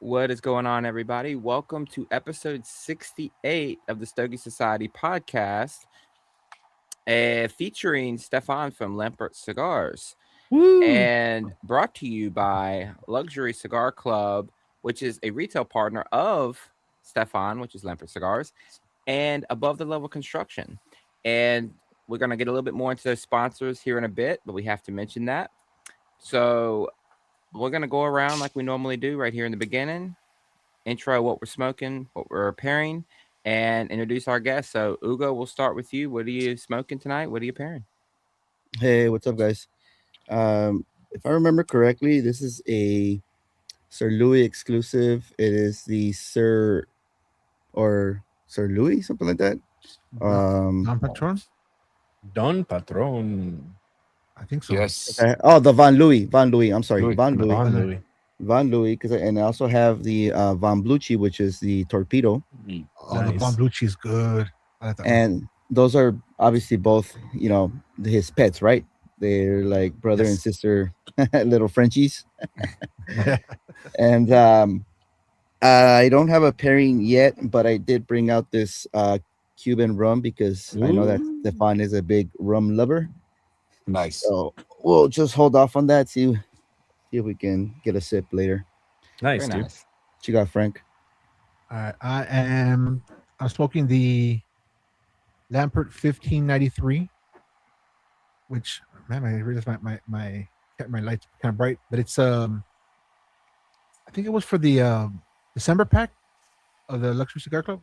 What is going on, everybody? Welcome to episode 68 of the Stogie Society podcast, featuring Stefan from Lampert Cigars. Woo! And brought to you by Luxury Cigar Club, which is a retail partner of Stefan, which is Lampert Cigars, and Above the Level Construction. And we're going to get a little bit more into those sponsors here in a bit, but we have to mention that. So we're going to go around like we normally do right here in the beginning, intro what we're smoking, what we're pairing, and introduce our guests. So, Ugo, we'll start with you. What are you smoking tonight? What are you pairing? Hey, what's up, guys? If I remember correctly, this is a Sir Louie exclusive. It is the Sir Louie, something like that. Don Patron? Don Patron. I think so. Yes. Okay. Oh, the Von Louie. I'm sorry, Louis. Von Louie. Von Louis. Von Louie, and I also have the Von Blucci, which is the Torpedo. Oh, the Von Blucci is good. I like that one. And those are obviously both, his pets, right? They're like brother and sister little Frenchies. And I don't have a pairing yet, but I did bring out this Cuban rum because I know that Stefan is a big rum lover. Nice. So we'll just hold off on that. See if we can get a sip later. Nice, Very dude. nice. What you got, Frank? All right, I'm smoking the Lampert 1593, which man, I realized my lights kind of bright, but it's I think it was for the December pack of the Luxury Cigar Club.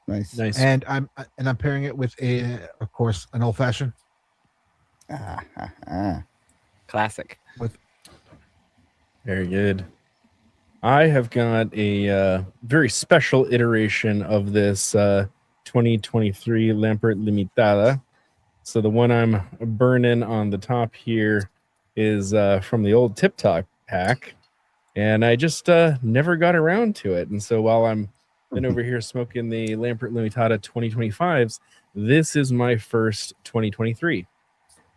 Nice. And I'm pairing it with of course, an old fashioned. Classic. Very good. I have got a very special iteration of this 2023 Lampert Limitada. So the one I'm burning on the top here is from the old Tip Top pack. And I just never got around to it. And so while I'm been over here smoking the Lampert Limitada 2025s, this is my first 2023.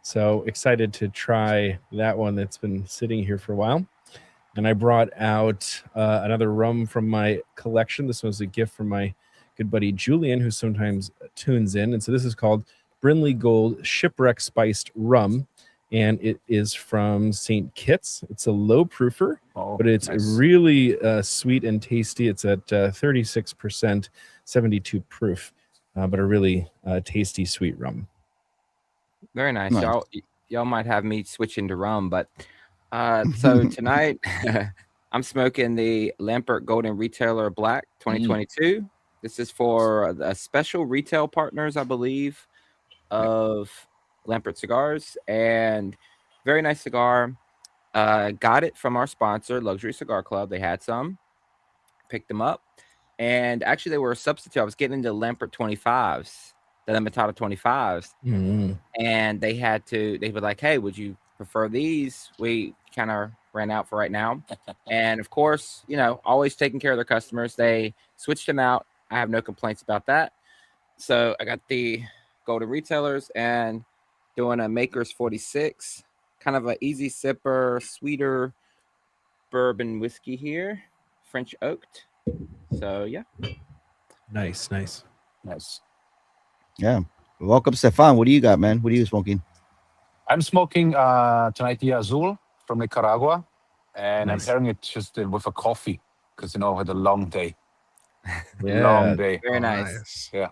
So excited to try that one that's been sitting here for a while. And I brought out another rum from my collection. This was a gift from my good buddy Julian, who sometimes tunes in. And so this is called Brinley Gold Shipwreck Spiced Rum. And it is from St. Kitts. It's a low proofer, but it's really sweet and tasty. It's at 36%, 72 proof, but a really tasty, sweet rum. Very nice. Y'all might have me switch into rum, but so tonight I'm smoking the Lampert Golden Retailer Black 2022. This is for the special retail partners, I believe, of Lampert Cigars, and very nice cigar. Got it from our sponsor, Luxury Cigar Club. They had some, picked them up, and actually they were a substitute. I was getting into Lampert 25s, the Limitada 25s, and they were like, hey, would you prefer these? We kind of ran out for right now. And of course, always taking care of their customers. They switched them out. I have no complaints about that. So I got the Golden Retailers and doing a Maker's 46, kind of an easy sipper, sweeter bourbon whiskey here, French oaked. So yeah. Nice. Yeah. Welcome, Stefan. What do you got, man? What are you smoking? I'm smoking tonight the Azul from Nicaragua, and Nice. I'm pairing it just with a coffee because I had a long day. Yeah. Long day. Very nice. Yeah.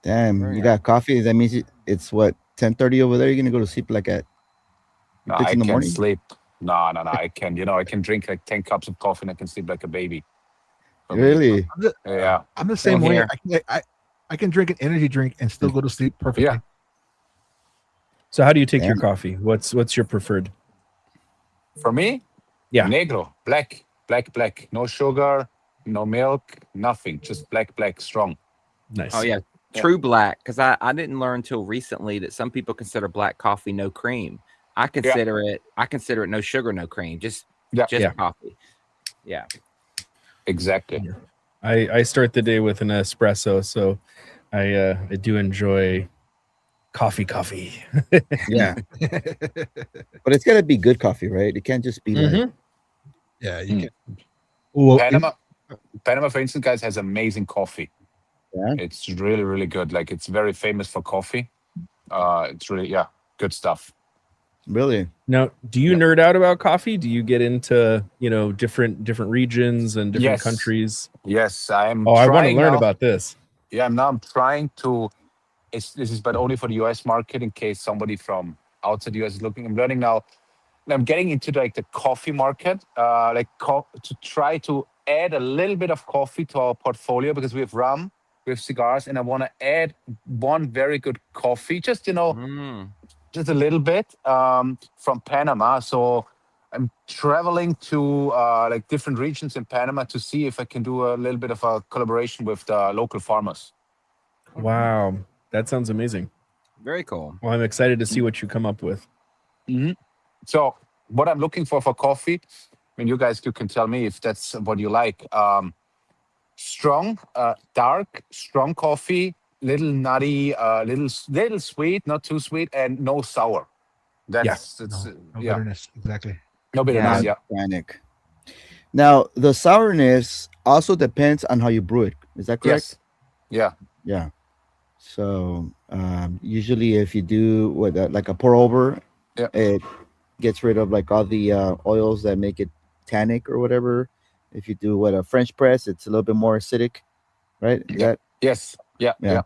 Damn, Very you nice. got coffee. That means it's what, 10:30 over there? You're gonna go to sleep like at No, 6 I in the can't morning? sleep. No. I can. I can drink like 10 cups of coffee and I can sleep like a baby. Really? Yeah. I'm the same way. here. I can drink an energy drink and still go to sleep perfectly. Yeah. So how do you take your Damn. coffee? What's your preferred? For me, Yeah. negro, black. No sugar, no milk, nothing. Just black, strong. Nice. Oh yeah, true black. Because I didn't learn until recently that some people consider black coffee no cream. I consider it no sugar, no cream. Just coffee. Yeah. Exactly. I start the day with an espresso, so I do enjoy coffee. Yeah, but it's gotta be good coffee, right? It can't just be like Yeah, you Mm. can. Well, Panama, for instance, guys, has amazing coffee. Yeah. It's really, really good. Like it's very famous for coffee. It's really, good stuff. really. Now, do you Yeah. nerd out about coffee? Do you get into, different regions and different Yes. countries? Yes, I'm. Oh, I want to trying learn now. about this. Yeah, I'm trying to. This is, but only for the US market in case somebody from outside the US is looking. I'm learning now. I'm getting into like the coffee market, to try to add a little bit of coffee to our portfolio because we have rum, we have cigars, and I want to add one very good coffee, just just a little bit from Panama. So I'm traveling to like different regions in Panama to see if I can do a little bit of a collaboration with the local farmers. Wow, that sounds amazing. Very cool. Well, I'm excited to see what you come up with. Mm-hmm. So what I'm looking for coffee, I mean, you can tell me if that's what you like. Strong, dark, strong coffee, little nutty, little sweet, not too sweet, and no sour. That's No bitterness, exactly. no bitterness. Yeah. Organic. Now the sourness also depends on how you brew it. Is that correct? Yes. Yeah. Yeah. So usually, if you do like a pour over, Yeah. it gets rid of like all the oils that make it tannic or whatever. If you do a French press, it's a little bit more acidic, right? Is that Yes. Yeah. Yeah.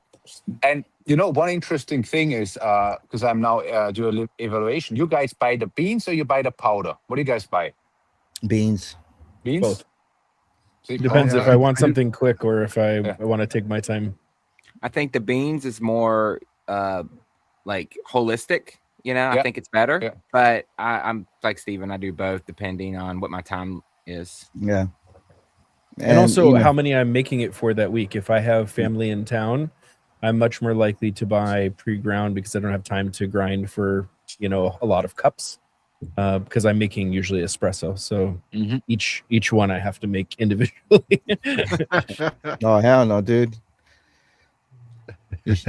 And one interesting thing is because I'm now doing evaluation. You guys buy the beans or you buy the powder? What do you guys buy? beans? Beans. Both. See, Depends yeah, if I want I do- something quick or if I Yeah. want to take my time. I think the beans is more like holistic. I Yeah. think it's better. Yeah. But I'm like Steven, I do both depending on what my time is. Yeah. And also how many I'm making it for that week. If I have family in town, I'm much more likely to buy pre-ground because I don't have time to grind for, a lot of cups because I'm making usually espresso. So Mhm. each one I have to make individually. Oh hell no, dude!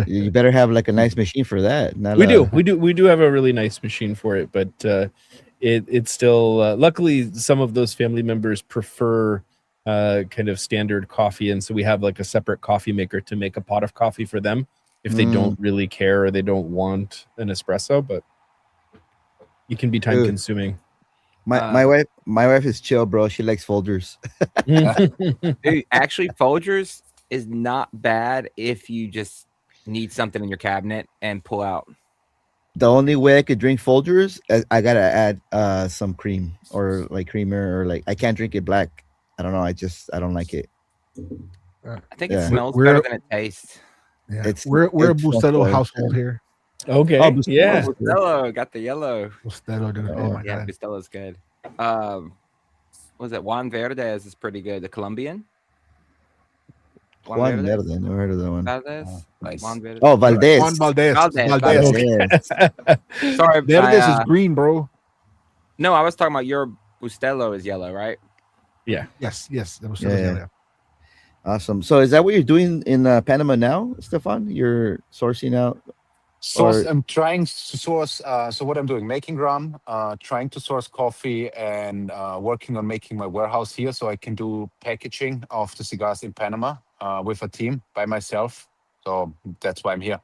You better have like a nice machine for that. Not we do have a really nice machine for it, but it's still luckily some of those family members prefer kind of standard coffee, and so we have like a separate coffee maker to make a pot of coffee for them if they don't really care or they don't want an espresso, but it can be time Dude. consuming. My wife is chill, bro. She likes Folgers. Dude, actually, Folgers is not bad if you just need something in your cabinet and pull out. The only way I could drink Folgers, I gotta add some cream or like creamer or like I can't drink it black. I don't know. I don't like it. I think Yeah. it smells We're- better than it tastes. Yeah, It's- we're a it's Bustelo fun. household here. Okay. Oh, Bustelo. Yeah. Bustelo got the yellow. Bustelo, dude. Oh my Yeah, god. Bustelo's good. Was it Juan Verdes is pretty good. The Colombian. Juan Verde. Never heard of that one. Valdez. Nice. Juan Verdes. Oh, Valdez. Juan Valdez. Valdez. Valdez. Yes. Sorry, Verdes is green, bro. no, I was talking about your Bustelo is yellow, right? Yes. The Bustelo's Yeah. yellow. Awesome. So is that what you're doing in Panama now, Stefan? You're sourcing out. I'm trying to source. So what I'm doing, making rum, trying to source coffee, and working on making my warehouse here so I can do packaging of the cigars in Panama with a team by myself. So that's why I'm here.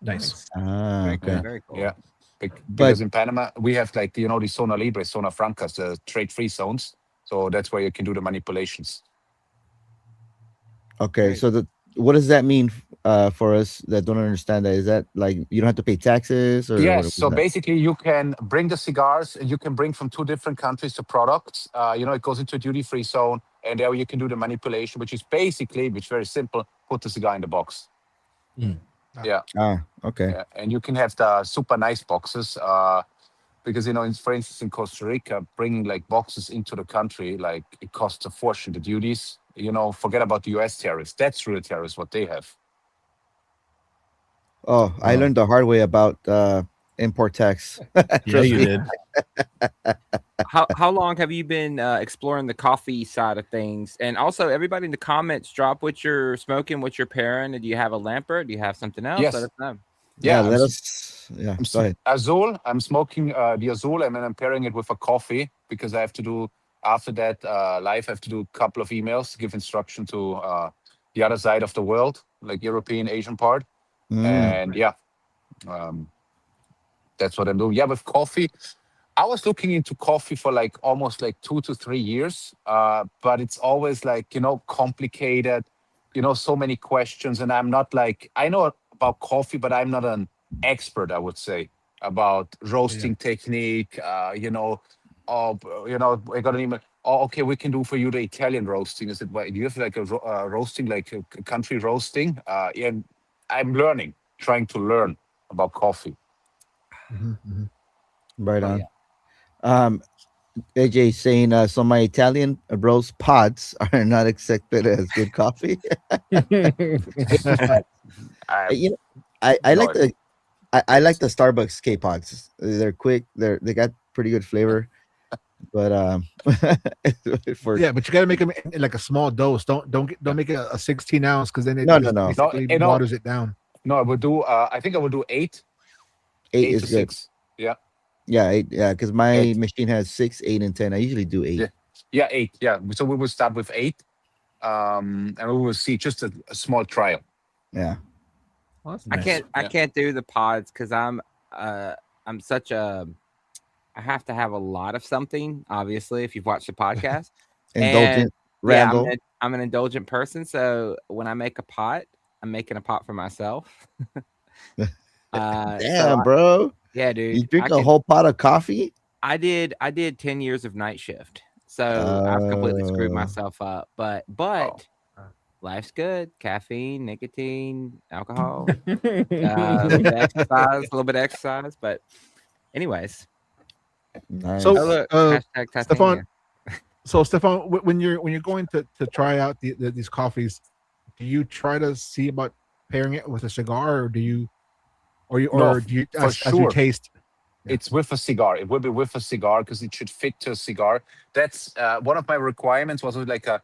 Nice. Very Okay. cool. Very cool. Yeah. Because in Panama we have like the zona libre, zona francas, the trade-free zones. So that's where you can do the manipulations. Okay. Great. So what does that mean for us that don't understand that? Is that like you don't have to pay taxes or Yes. what So is that? basically, you can bring the cigars. You can bring from 2 different countries the products. It goes into a duty-free zone, and there you can do the manipulation, which is basically, very simple. Put the cigar in the box. Mm. Yeah. Okay. Yeah. And you can have the super nice boxes because for instance, in Costa Rica, bringing like boxes into the country, like it costs a fortune. The duties. Forget about the U.S. tariffs. That's real tariffs. What they have. Oh, I learned the hard way about import tax. Yeah, Trust you me. did. How long have you been exploring the coffee side of things? And also, everybody in the comments, drop what you're smoking, what you're pairing. Do you have a Lampert? Do you have something else? Yes. Let us know. Yeah, let us. Yeah, go ahead. Azul. I'm smoking the Azul, and then I'm pairing it with a coffee because I have to do after that live. I have to do a couple of emails to give instruction to the other side of the world, like European, Asian part, and yeah, um, that's what I'm doing. Yeah, with coffee. I was looking into coffee for like almost like 2 to 3 years, but it's always like, complicated, so many questions. And I'm not like, I know about coffee, but I'm not an expert, I would say, about roasting technique. I got an email. Oh, okay, we can do for you the Italian roasting. Is it, do you have like a roasting, like a country roasting? Yeah, I'm learning, trying to learn about coffee. Right on. Yeah. AJ saying, so my Italian roast pods are not accepted as good coffee. I like the I like the Starbucks K pods. They're quick. They got pretty good flavor. But but you got to make them in like a small dose. Don't make it a 16 ounce because then it No. basically waters it down. No, I would do. I think I would do 8. 8 is to good. 6. Yeah. Yeah, 8. Yeah, because my 8. machine has 6, 8, and 10. I usually do 8. Yeah, 8. Yeah. So we will start with 8, and we will see just a small trial. Yeah. Well, that's I nice. can't do the pods because I'm such a. I have to have a lot of something. Obviously, if you've watched the podcast, Indulgent. Randall. Yeah, I'm an indulgent person. So when I make a pot, I'm making a pot for myself. Damn, bro. Yeah, dude. You drink a whole pot of coffee? I did 10 years of night shift. So I've completely screwed myself up. But life's good. Caffeine, nicotine, alcohol, a little bit of exercise. But anyways. Nice. So Stefan, Stefan, when you're going to try out these coffees, do you try to see about pairing it with a cigar, or do you as you taste? It's with a cigar. It will be with a cigar because it should fit to a cigar. That's one of my requirements. Was like a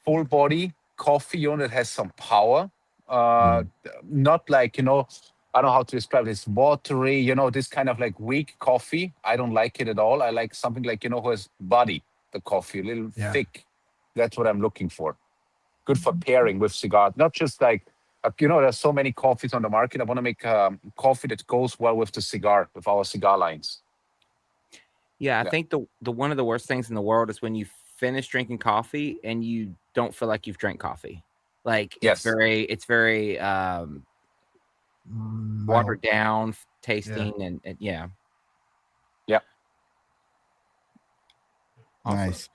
full body coffee that has some power. Not like I don't know how to describe it. It's watery. This kind of like weak coffee. I don't like it at all. I like something like who has body. The coffee a little thick. That's what I'm looking for. Good for pairing with cigars. Not just like. There's so many coffees on the market. I want to make coffee that goes well with the cigar, with our cigar lines. Yeah, I think the one of the worst things in the world is when you finish drinking coffee and you don't feel like you've drank coffee. Like it's very watered down tasting and yeah. Yeah. Awesome. Nice.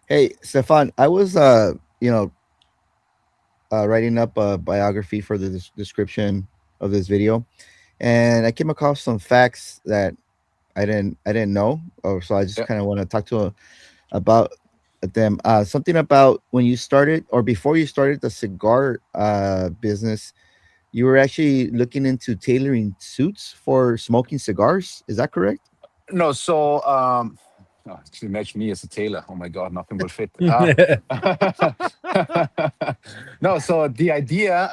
Hey, Stefan, I was writing up a biography for the description of this video, and I came across some facts that I didn't know, so I just kind of want to talk to about them. Something about when you started or before you started the cigar business, you were actually looking into tailoring suits for smoking cigars. Is that correct? No, so imagine me as a tailor. Oh my God, nothing will fit. No, so the idea,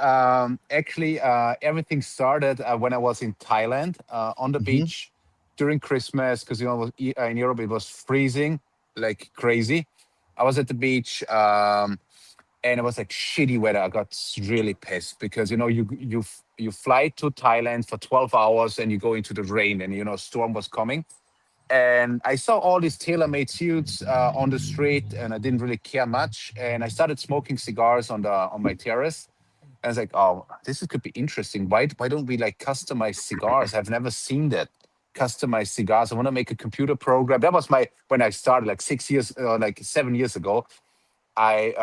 actually, everything started when I was in Thailand on the beach during Christmas, because in Europe it was freezing like crazy. I was at the beach, and it was like shitty weather. I got really pissed because you fly to Thailand for 12 hours and you go into the rain, and storm was coming. And I saw all these tailor-made suits on the street, and I didn't really care much. And I started smoking cigars on my terrace. And I was like, oh, could be interesting. Why don't we like customize cigars? I've never seen that. Customized cigars. I want to make a computer program. That was when I started like 7 years ago. I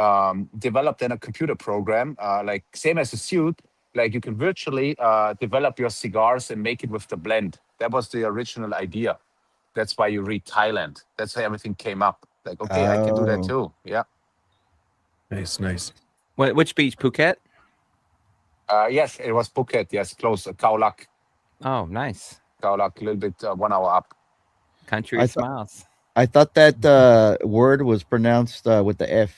developed then a computer program, like same as a suit. Like you can virtually develop your cigars and make it with the blend. That was the original idea. That's why you read Thailand. That's how everything came up. Like, okay, I can do that too. Yeah. Nice. Which beach? Phuket? Yes, it was Phuket. Yes, close. Khao Lak. Oh, nice. Khao Lak, a little bit 1 hour up. Country smiles. I thought that word was pronounced with the F.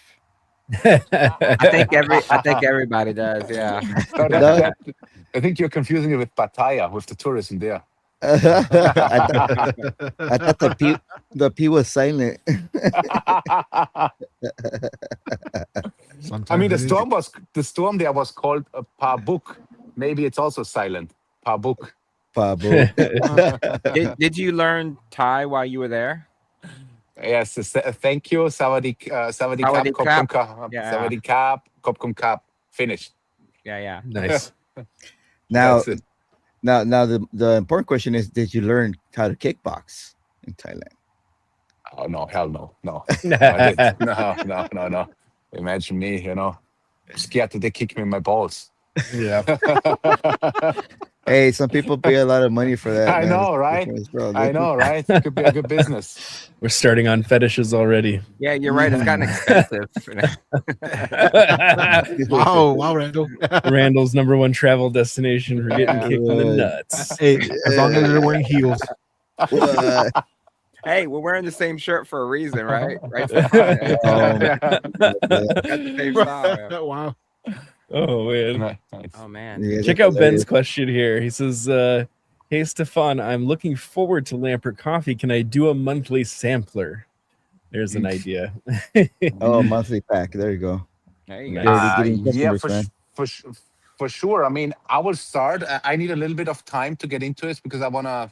I think everybody does. Yeah. No, No. I think you're confusing it with Pattaya, with the tourism there. I thought the P was silent. I mean, Sometimes it is. the storm there was called a Pabuk. Maybe it's also silent. Pabuk. Pablo. Did you learn Thai while you were there? Yes, thank you. Sawadee Sawadee Kap, krap. Kopkum Yeah. Sawadee Kap, Kopkum Kap. Finished. Yeah. Nice. Now, That's it. now, the important question is: did you learn how to kickbox in Thailand? Oh no, hell no. I did. No. Imagine me, scared that they kick me in my balls. Yeah. Hey, some people pay a lot of money for that. I man. know, right? I know, right? It could be a good business. We're starting on fetishes already. Yeah, you're right. It's gotten expensive. Wow, Randall. Randall's #1 travel destination for getting kicked in the nuts. Hey, as long as they're wearing heels. What? Hey, we're wearing the same shirt for a reason, right? Right. Got the same style. Yeah. Wow. Oh man. Nice. Oh man. Yeah, Check that's out Ben's hilarious. question here. He says, hey Stefan, I'm looking forward to Lampert Coffee. Can I do a monthly sampler? There's an idea. Oh, monthly pack. There you go. There you You're go. already getting Yeah, customers, man. for sure. I mean, I will start. I need a little bit of time to get into it because I want to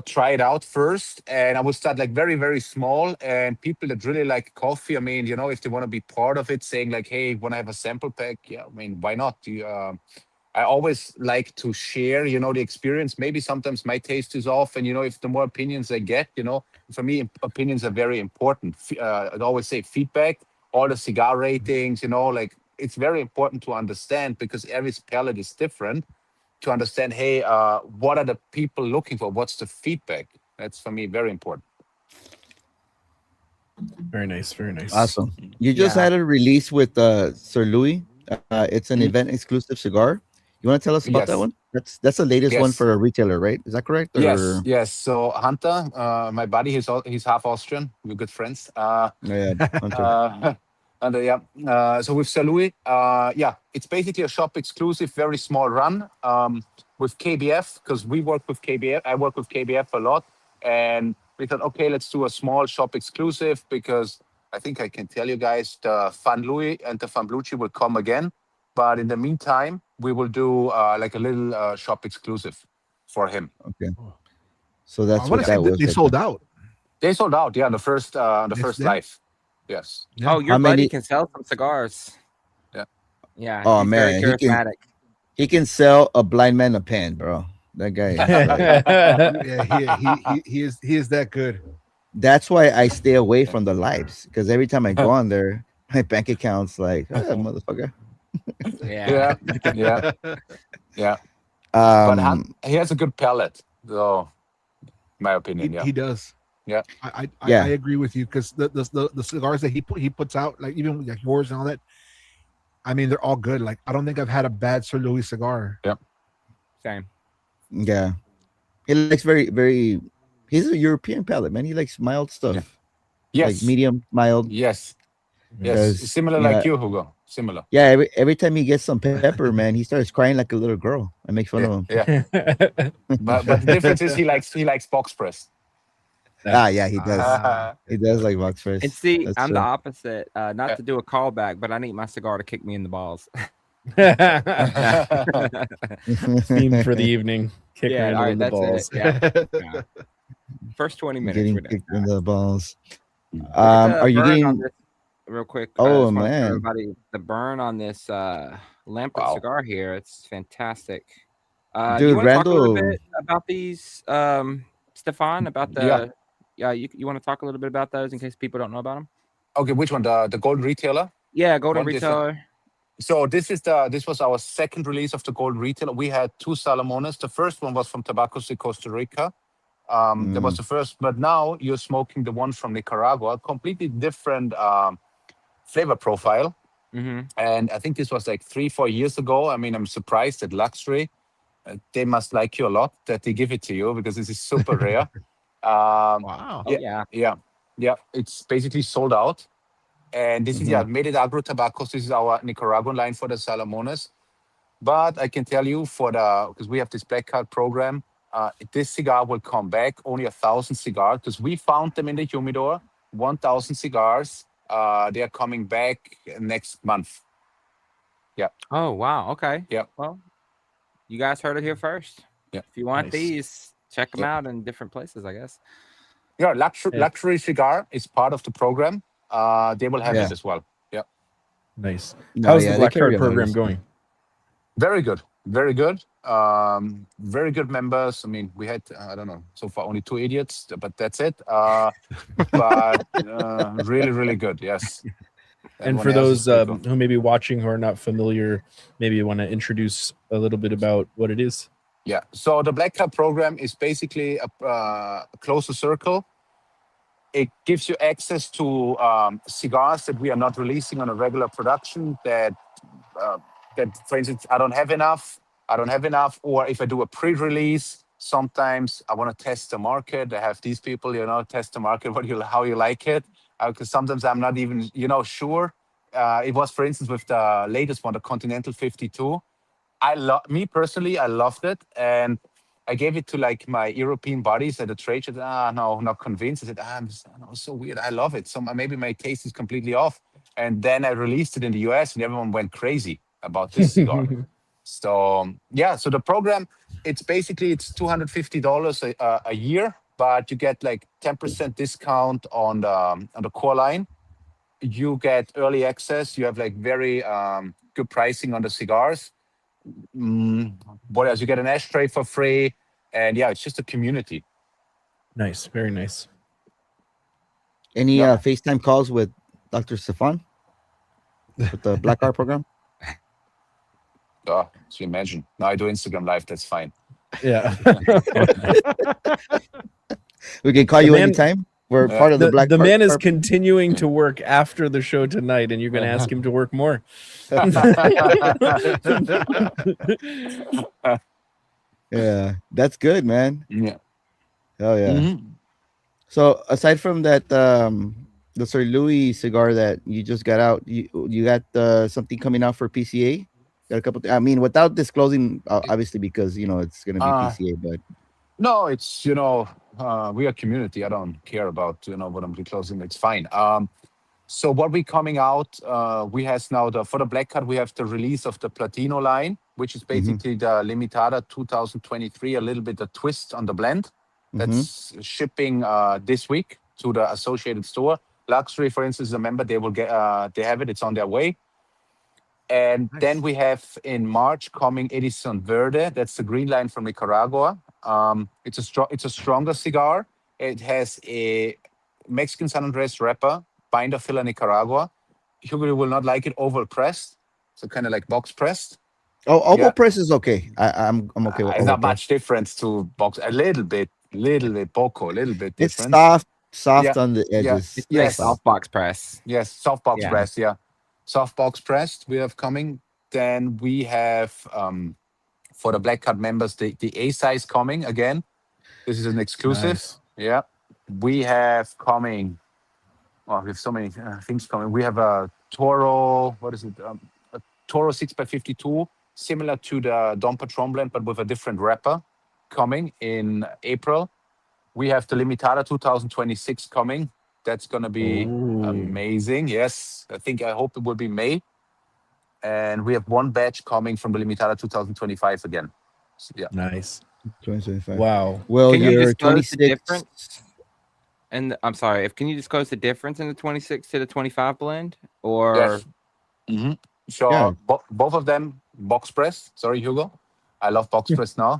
try it out first, and I will start like very, very small. And people that really like coffee, I mean, if they want to be part of it, saying like, hey, when I have a sample pack, yeah, I mean, why not? I always like to share, the experience. Maybe sometimes my taste is off, and if the more opinions I get, for me, opinions are very important. I'd always say feedback, all the cigar ratings, like it's very important to understand because every palate is different. To understand, hey, what are the people looking for? What's the feedback? That's for me very important. Very nice, very nice. Awesome. You just Yeah. had a release with Sir Louie. It's an event exclusive cigar. You want to tell us about that Yes. one? That's the latest one Yes. for a retailer, right? Is that correct? Yes. So Hunter, my buddy, he's half Austrian. We're good friends. Yeah, Hunter. So with Sir Louis, it's basically a shop exclusive, very small run with KBF because we work with KBF. I work with KBF a lot, and we thought, okay, let's do a small shop exclusive because I think I can tell you guys the Fan Louis and the Fan Blucci will come again, but in the meantime, we will do like a little shop exclusive for him. Okay. So that's I what want to say that was. they sold out. They sold out, yeah, the first Yes, they- live. Yes. Yeah. Oh, your How buddy many- can sell some cigars. Yeah. Yeah. Oh, he's man, very charismatic. He can sell a blind man a pen, bro. That guy. Yeah, he is that good. That's why I stay away from the lives because every time I go on there, my bank account's like, motherfucker. Yeah. Yeah. But Um, he has a good palate, though. My opinion, yeah. He does. Yeah. I Yeah. agree with you because the cigars that he puts out, like even like yours and all that. I mean, they're all good. Like I don't think I've had a bad Sir Louis cigar. Same. yeah, he likes very, very. He's a European palate, man. He likes mild stuff, Yes. like medium, mild. Yes. Because, Similar like you, Hugo. Similar. Yeah, every time he gets some pepper, man, he starts crying like a little girl. I make fun of him. Yeah. But the difference is he likes box press. Yeah, he does. He does like box fresh. And see, That's I'm true. the opposite. Not to do a callback, but I need my cigar to kick me in the balls. Theme for the evening. Kick Yeah, Randall all right, in the that's balls. it. Yeah. First 20 minutes. Getting we're done. kicked in the balls. Look at Are the you burn on getting? this real quick? Oh, I just wanna show man. everybody the burn on this Lampert Wow. cigar here. It's fantastic. Do Dude, you want to talk a little Randall- bit about these, Stefan? About the you want to talk a little bit about those in case people don't know about them? Okay, which one? The Golden Retailer? Yeah, Golden One different- Retailer. So this was our second release of the Golden Retailer. We had two Salomones. The first one was from Tabacos de Costa Rica. That was the first, but now you're smoking the one from Nicaragua, completely different flavor profile. Mm-hmm. And I think this was like 3-4 years ago. I mean, I'm surprised that Luxury, they must like you a lot that they give it to you because this is super rare. Wow. Oh, yeah. Yeah. It's basically sold out. And this is made it agro tobaccos. This is our Nicaraguan line for the Salamones. But I can tell you because we have this black card program, this cigar will come back, only 1,000 cigars, because we found them in the humidor, 1,000 cigars. They are coming back next month. Yeah. Oh, wow. Okay. Yeah. Well, you guys heard it here first. Yeah. If you want these, check them out in different places, I guess. Yeah, luxury cigar is part of the program. They will have it as well. Yeah. Nice. How's the black card program those. going? Very good. Very good. Very good members. I mean, we had, I don't know, so far only 2 idiots, but that's it. But really, really good. Yes. And for those who may be watching who are not familiar, maybe you want to introduce a little bit about what it is. Yeah. So the Black Card program is basically a closer circle. It gives you access to cigars that we are not releasing on a regular production that, for instance, I don't have enough, or if I do a pre-release, sometimes I want to test the market. I have these people, test the market, how you like it, because sometimes I'm not even, sure. It was, for instance, with the latest one, the Continental 52. Me personally, I loved it, and I gave it to like my European buddies at the trade show. No, not convinced. I said, so weird. I love it. So maybe my taste is completely off. And then I released it in the US, and everyone went crazy about this cigar. So the program, it's $250 a year, but you get like 10% discount on the core line. You get early access. You have like very good pricing on the cigars. What else? You get an ashtray for free, and it's just a community. Nice, very nice. Any FaceTime calls with Dr. Stefan with the Black Card program? So you imagine. No, I do Instagram Live. That's fine. Yeah. We can call you anytime. We're part of the Black Card. The man is Card. Continuing to work after the show tonight, and you're going to ask him to work more. Yeah, that's good, man. Yeah. Oh yeah. Mm-hmm. So aside from that, the Sir Louie cigar that you just got out, you got something coming out for PCA? Got a couple. I mean, without disclosing, obviously, because it's going to be PCA, but. No, it's we are a community. I don't care about what I'm disclosing. It's fine. So what we coming out, we has now for the Black Card, we have the release of the Platino line, which is basically the Limitada 2023, a little bit a twist on the blend. That's shipping this week to the associated store. Luxury, for instance, remember they will get they have it. It's on their way. And then we have in March coming Edison Verde. That's the green line from Nicaragua. It's a stronger cigar. It has a Mexican San Andres wrapper, binder filler Nicaragua. Hugo, you will not like it oval pressed, so kind of like box pressed. Oh, oval press is okay. I'm okay with. It's not much difference to box. A little bit, poco, a little bit different. It's soft on the edges. It's like soft box press. Yes, soft box press. Yeah, soft box pressed. We have coming. Then we have for the Black Card members the A size coming again. This is an exclusive. Nice. Yeah, we have coming. Oh, we have so many things coming. We have a Toro. What is it? A Toro 6x52, similar to the Dom Patron blend, but with a different wrapper, coming in April. We have the Limitada 2026 coming. That's gonna be amazing. Yes, I hope it will be May. And we have one batch coming from the Limitada 2025 again. So, yeah. Nice. 2025. Wow. Well, can you you're disclose 26. The difference? And I'm sorry, can you disclose the difference in the 26 to the 25 blend? Or yes. So both of them box pressed. Sorry, Hugo. I love box pressed now.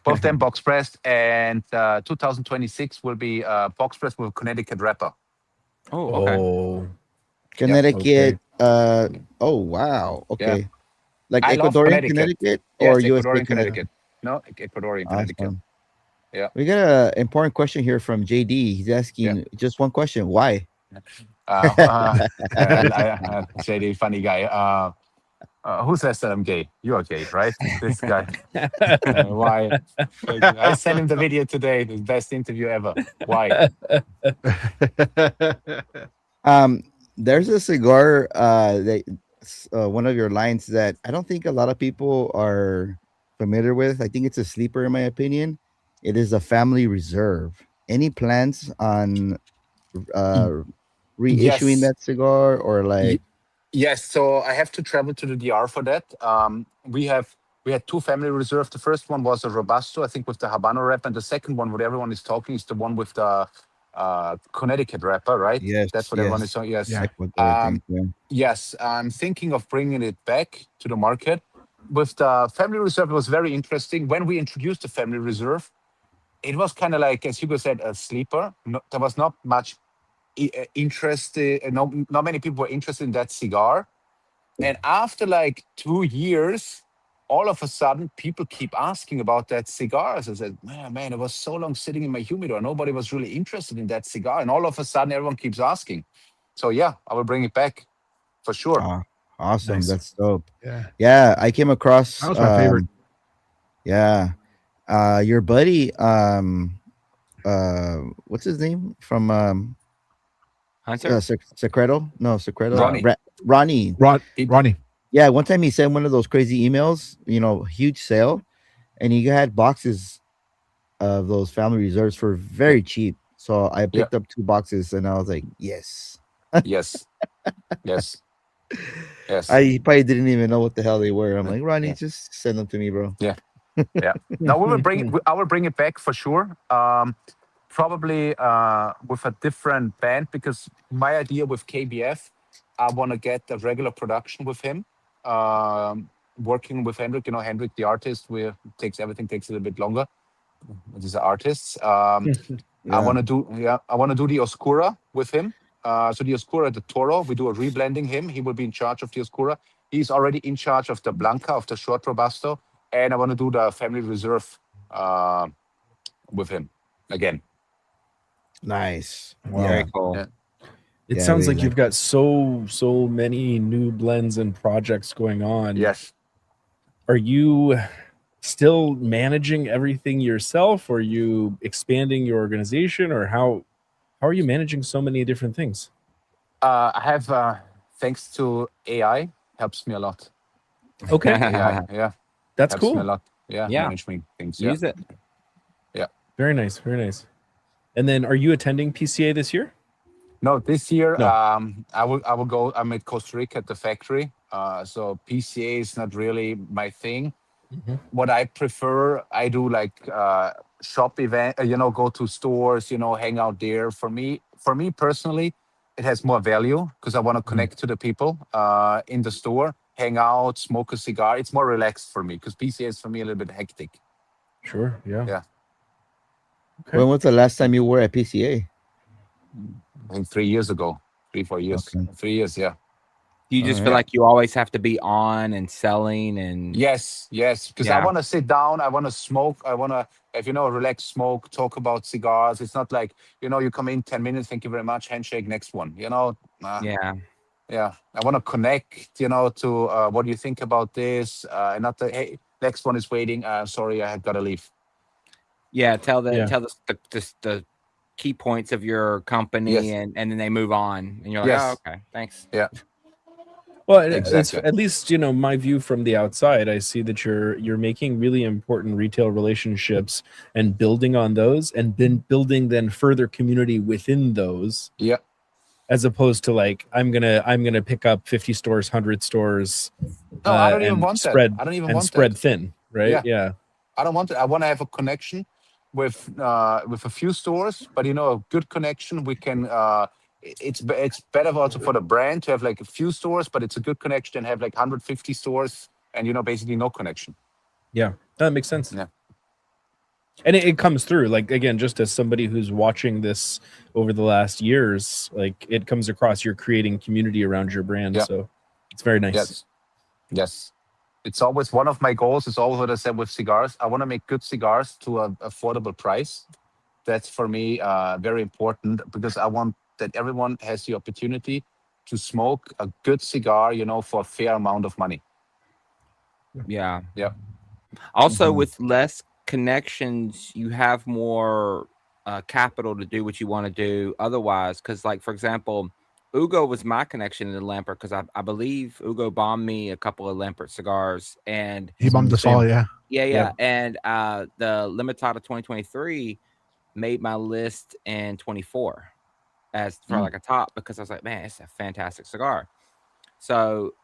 Both of them box pressed, and 2026 will be box pressed with Connecticut wrapper. Oh, okay. Connecticut. Okay. Oh, wow. Okay. Yeah. Like Ecuadorian Connecticut or yes, US Ecuadorian Connecticut? No, Ecuadorian Connecticut. Yeah. We got an important question here from JD. He's asking just one question. Why? JD, funny guy. Who says that I'm gay? You are gay, right? This guy. Why? I sent him the video today. The best interview ever. Why? There's a cigar that one of your lines that I don't think a lot of people are familiar with. I think it's a sleeper in my opinion. It is a family reserve. Any plans on reissuing Yes. that cigar or Y- like yes. So I have to travel to the DR for that. We had two family reserve. The first one was a Robusto, I think, with the Habano wrapper, and the second one, what everyone is talking, is the one with the Connecticut wrapper, right? That's yes, what everyone is yes, talking. Yes. Yeah. Ecuador, I think. Um, Yeah. yes, I'm thinking of bringing it back to the market. With the family reserve, it was very interesting. When we introduced the family reserve, it was kind of like, as Hugo said, a sleeper. No, there was not much interest. Not many people were interested in that cigar. And after like 2 years, all of a sudden, people keep asking about that cigar. So I said, man, it was so long sitting in my humidor. Nobody was really interested in that cigar. And all of a sudden, everyone keeps asking. So yeah, I will bring it back for sure. Awesome. Nice. That's dope. Yeah. Yeah, I came across That was my favorite. yeah. Your buddy what's his name from Hunter. Secreto? No, Secreto. Ronnie. Ronnie. Ronnie. Yeah, one time he sent one of those crazy emails, huge sale, and he had boxes of those family reserves for Yeah, very cheap. So I yeah, picked up 2 boxes and I was like, yes. yes, yes, yes, I probably didn't even know what the hell they were. I'm like, Ronnie, yeah, just send them to me, bro. yeah, yeah. Now we will bring it. I will bring it back for sure. Probably with a different band, because my idea with KBF, I want to get a regular production with him. Working with Hendrik, Hendrik the artist, everything takes a little bit longer. These are artists. Yeah. I want to do the Oscura with him. So the Oscura, the Toro, we do a reblending him. He will be in charge of the Oscura. He's already in charge of the Blanca, of the short Robusto, and I want to do the Family Reserve uh, with him again. Nice. Wow. Very Yeah. cool. Yeah. It Yeah, sounds really like you've got so many new blends and projects going on. Yes. Are you still managing everything yourself? Or are you expanding your organization, or how are you managing so many different things? I have, thanks to AI, helps me a lot. Okay, AI, yeah, that's helps me a cool. lot. Yeah, Yeah. managing things. Yeah, Use it. yeah. Very nice, very nice. And then, are you attending PCA this year? No, this year No. I will go. I'm at Costa Rica at the factory. So PCA is not really my thing. Mhm. What I prefer, I do like shop event. Go to stores. Hang out there. For me personally, it has more value because I want to Mhm. connect to the people in the store, hang out, smoke a cigar. It's more relaxed for me because PCA is for me a little bit hectic. Sure. Yeah. Yeah. Okay. When was the last time you were at PCA? I think 3 years ago, 3-4 years, Okay. 3 years. Yeah. Do you All just right. feel like you always have to be on and selling and Yes, because I yeah. want to sit down. I want to smoke. I want to, if relax, smoke, talk about cigars. It's not like you come in 10 minutes. Thank you very much. Handshake. Next one. Yeah. Yeah. I want to connect. To what do you think about this? And not the hey, next one is waiting. Sorry, I have got to leave. Yeah. Tell Yeah. the key points of your company Yes. and then they move on and you're like, oh, Yes. okay, thanks. Yeah. Well, it's Exactly. at least my view from the outside. I see that you're making really important retail relationships and building on those, and then building further community within those, Yeah. as opposed to like I'm gonna pick up 50 stores, 100 stores, No, I don't even and want that. I don't even want spread that. thin, right? Yeah. Yeah, I don't want it. I want to have a connection with a few stores, but a good connection. We can. It's better also for the brand to have like a few stores, but it's a good connection and have like 150 stores and basically no connection. yeah, that makes sense. Yeah. And it comes through, like, again, just as somebody who's watching this over the last years, like, it comes across, you're creating community around your brand. Yeah. So it's very nice. Yes. Yes. It's always one of my goals. It's always what I said with cigars. I want to make good cigars to an affordable price. That's for me very important because I want that everyone has the opportunity to smoke a good cigar, for a fair amount of money. Yeah. Yeah. Also, Mhm. with less connections, you have more capital to do what you want to do otherwise. Because, like, for example, Ugo was my connection to Lampert because I believe Ugo bombed me a couple of Lampert cigars, and He bombed us all, yeah. yeah, and the Limitada 2023 made my list in 24 as for like a top because I was like, man, it's a fantastic cigar. So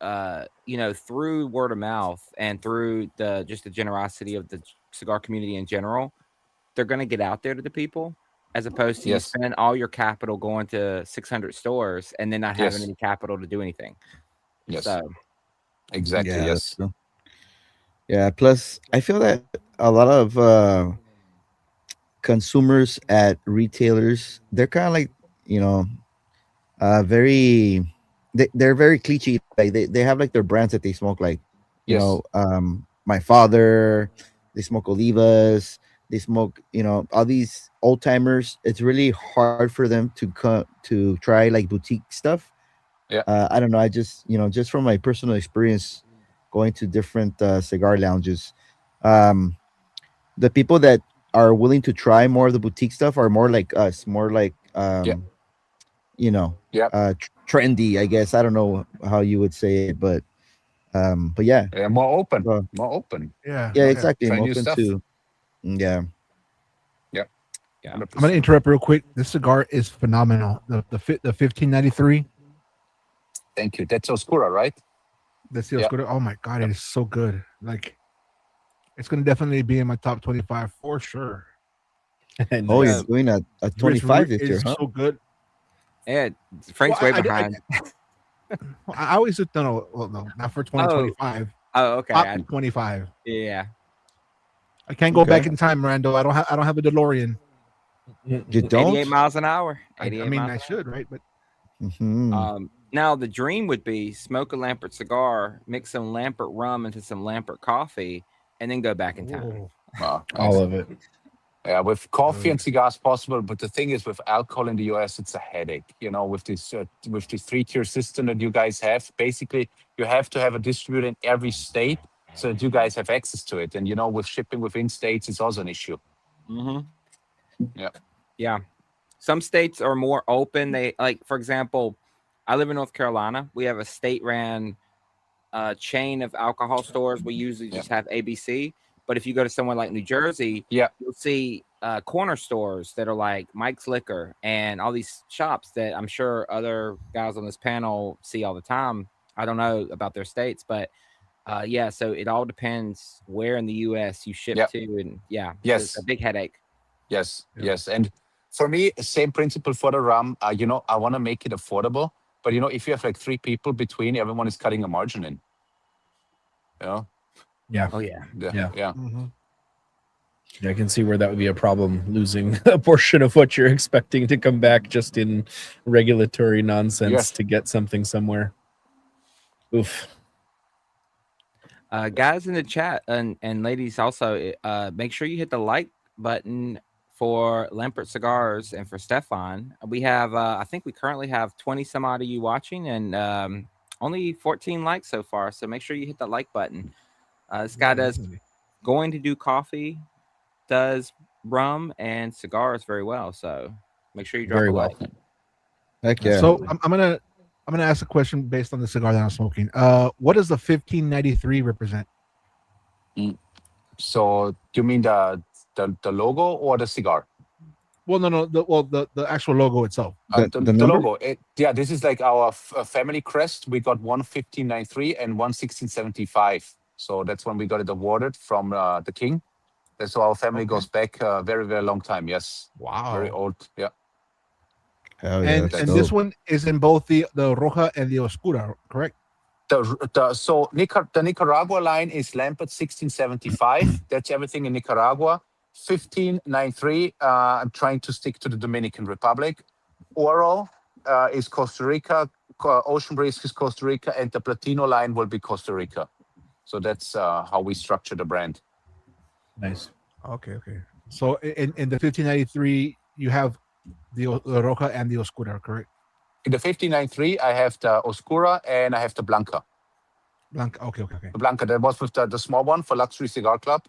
through word of mouth and through the generosity of the cigar community in general, they're going to get out there to the people, as opposed to you spending all your capital going to 600 stores and then not having any capital to do anything. Yes. So exactly. Yeah, Yes. Yeah. Plus, I feel that a lot of consumers at retailers, they're kind of like, very, they're very cliche. Like they have like their brands that they smoke, like, my father, they smoke Olivas, they smoke, all these old timers. It's really hard for them to try like boutique stuff. Yeah. I don't know. I just, just from my personal experience going to different cigar lounges, um, the people that are willing to try more of the boutique stuff are more like us, more like, trendy, I guess. I don't know how you would say it, but yeah. More open. Uh, More open. Yeah. yeah, exactly. Try I'm new open stuff. to, yeah. Yeah. I'm gonna interrupt real quick. This cigar is phenomenal. The 1593. Thank you. That's Oscura, right? That's the Oscura. Oh my god, it is so good. Like, it's gonna definitely be in my top 25 for sure. Oh, you're doing a 25 this year, huh? So good. Yeah, Frank's way behind. I always no, not for 2025. Oh, okay. Top 25. Yeah. I can't go back in time, Rando. I don't have a DeLorean. You don't? 88 miles an hour. I mean, I should, right? But now the dream would be smoke a Lampert cigar, mix some Lampert rum into some Lampert coffee, and then go back in time. All of it. Yeah, with coffee and cigars possible, but the thing is, with alcohol in the US, it's a headache. With this 3-tier system that you guys have, basically you have to have a distributor in every state so that you guys have access to it. And with shipping within states, it's also an issue. Yeah. Some states are more open. They like, for example, I live in North Carolina. We have a state-ran chain of alcohol stores. We usually just have ABC. But if you go to somewhere like New Jersey, you'll see corner stores that are like Mike's Liquor and all these shops that I'm sure other guys on this panel see all the time. I don't know about their states, but so it all depends where in the U.S. you ship to, and it's a big headache. Yes. And for me, same principle for the rum. I want to make it affordable, but if you have like 3 people between, everyone is cutting a margin in. Yeah. Oh yeah. Yeah. I can see where that would be a problem, losing a portion of what you're expecting to come back just in regulatory nonsense to get something somewhere. Oof. Guys in the chat and ladies also, make sure you hit the like button for Lampert Cigars and for Stefan. We have, I think we currently have 20 some odd of you watching and only 14 likes so far. So make sure you hit the like button. This guy does going to do coffee, does rum and cigars very well. So make sure you drop a like. Heck yeah. So I'm gonna ask a question based on the cigar that I'm smoking. What does the 1593 represent? So do you mean the logo or the cigar? Well, no, the actual logo itself. The logo. This is like our family crest. We got one 1593 and one 1675. So that's when we got it awarded from the king. That's so our family goes back a very, very long time. Yes. Wow. Very old. Yeah. Hell yeah, and this one is in both the Roja and the Oscura, correct? The Nicaragua line is Lampert 1675. That's everything in Nicaragua. 1593. I'm trying to stick to the Dominican Republic. Oro is Costa Rica. Ocean Breeze is Costa Rica, and the Platino line will be Costa Rica. So that's how we structure the brand. Nice. Okay. So in the 1593, you have the Roja and the Oscura, correct? In the 1593, I have the Oscura and I have the Blanca. Okay. The Blanca, that was with the small one for Luxury Cigar Club.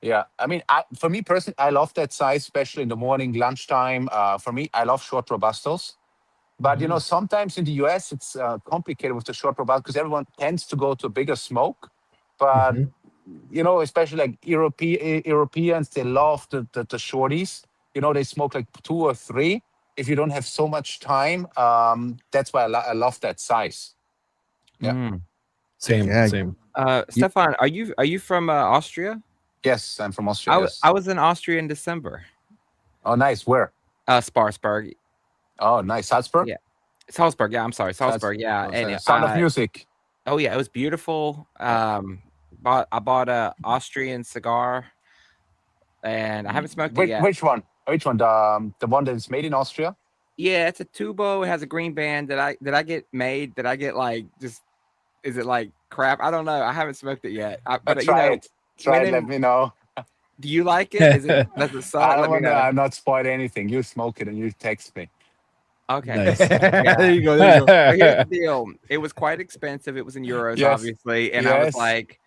Yeah. I mean, for me personally, I love that size, especially in the morning, lunchtime. For me, I love short Robustos. But sometimes in the US it's complicated with the short profile because everyone tends to go to a bigger smoke. But especially like Europeans, they love the shorties. They smoke like 2 or 3. If you don't have so much time, that's why I love that size. Yeah. Same. Stefan, are you from Austria? Yes, I'm from Austria. Yes. I was in Austria in December. Oh, nice. Where? Sparsberg. Oh, nice. Salzburg? Yeah. Salzburg. Yeah, I'm sorry. Salzburg. Yeah. And Sound of Music. Oh, yeah. It was beautiful. I bought a Austrian cigar, and I haven't smoked it yet. Which one? The one that is made in Austria? Yeah, it's a tubo. It has a green band. Did I get made? Did I get like just? Is it like crap? I don't know. I haven't smoked it yet. But try it. Try it. Let me know. Do you like it? Does it suck? I don't want to not spoil anything. You smoke it and you text me. Okay. Nice. Yeah. There you go. But here's the deal. It was quite expensive. It was in euros, obviously, and I was like,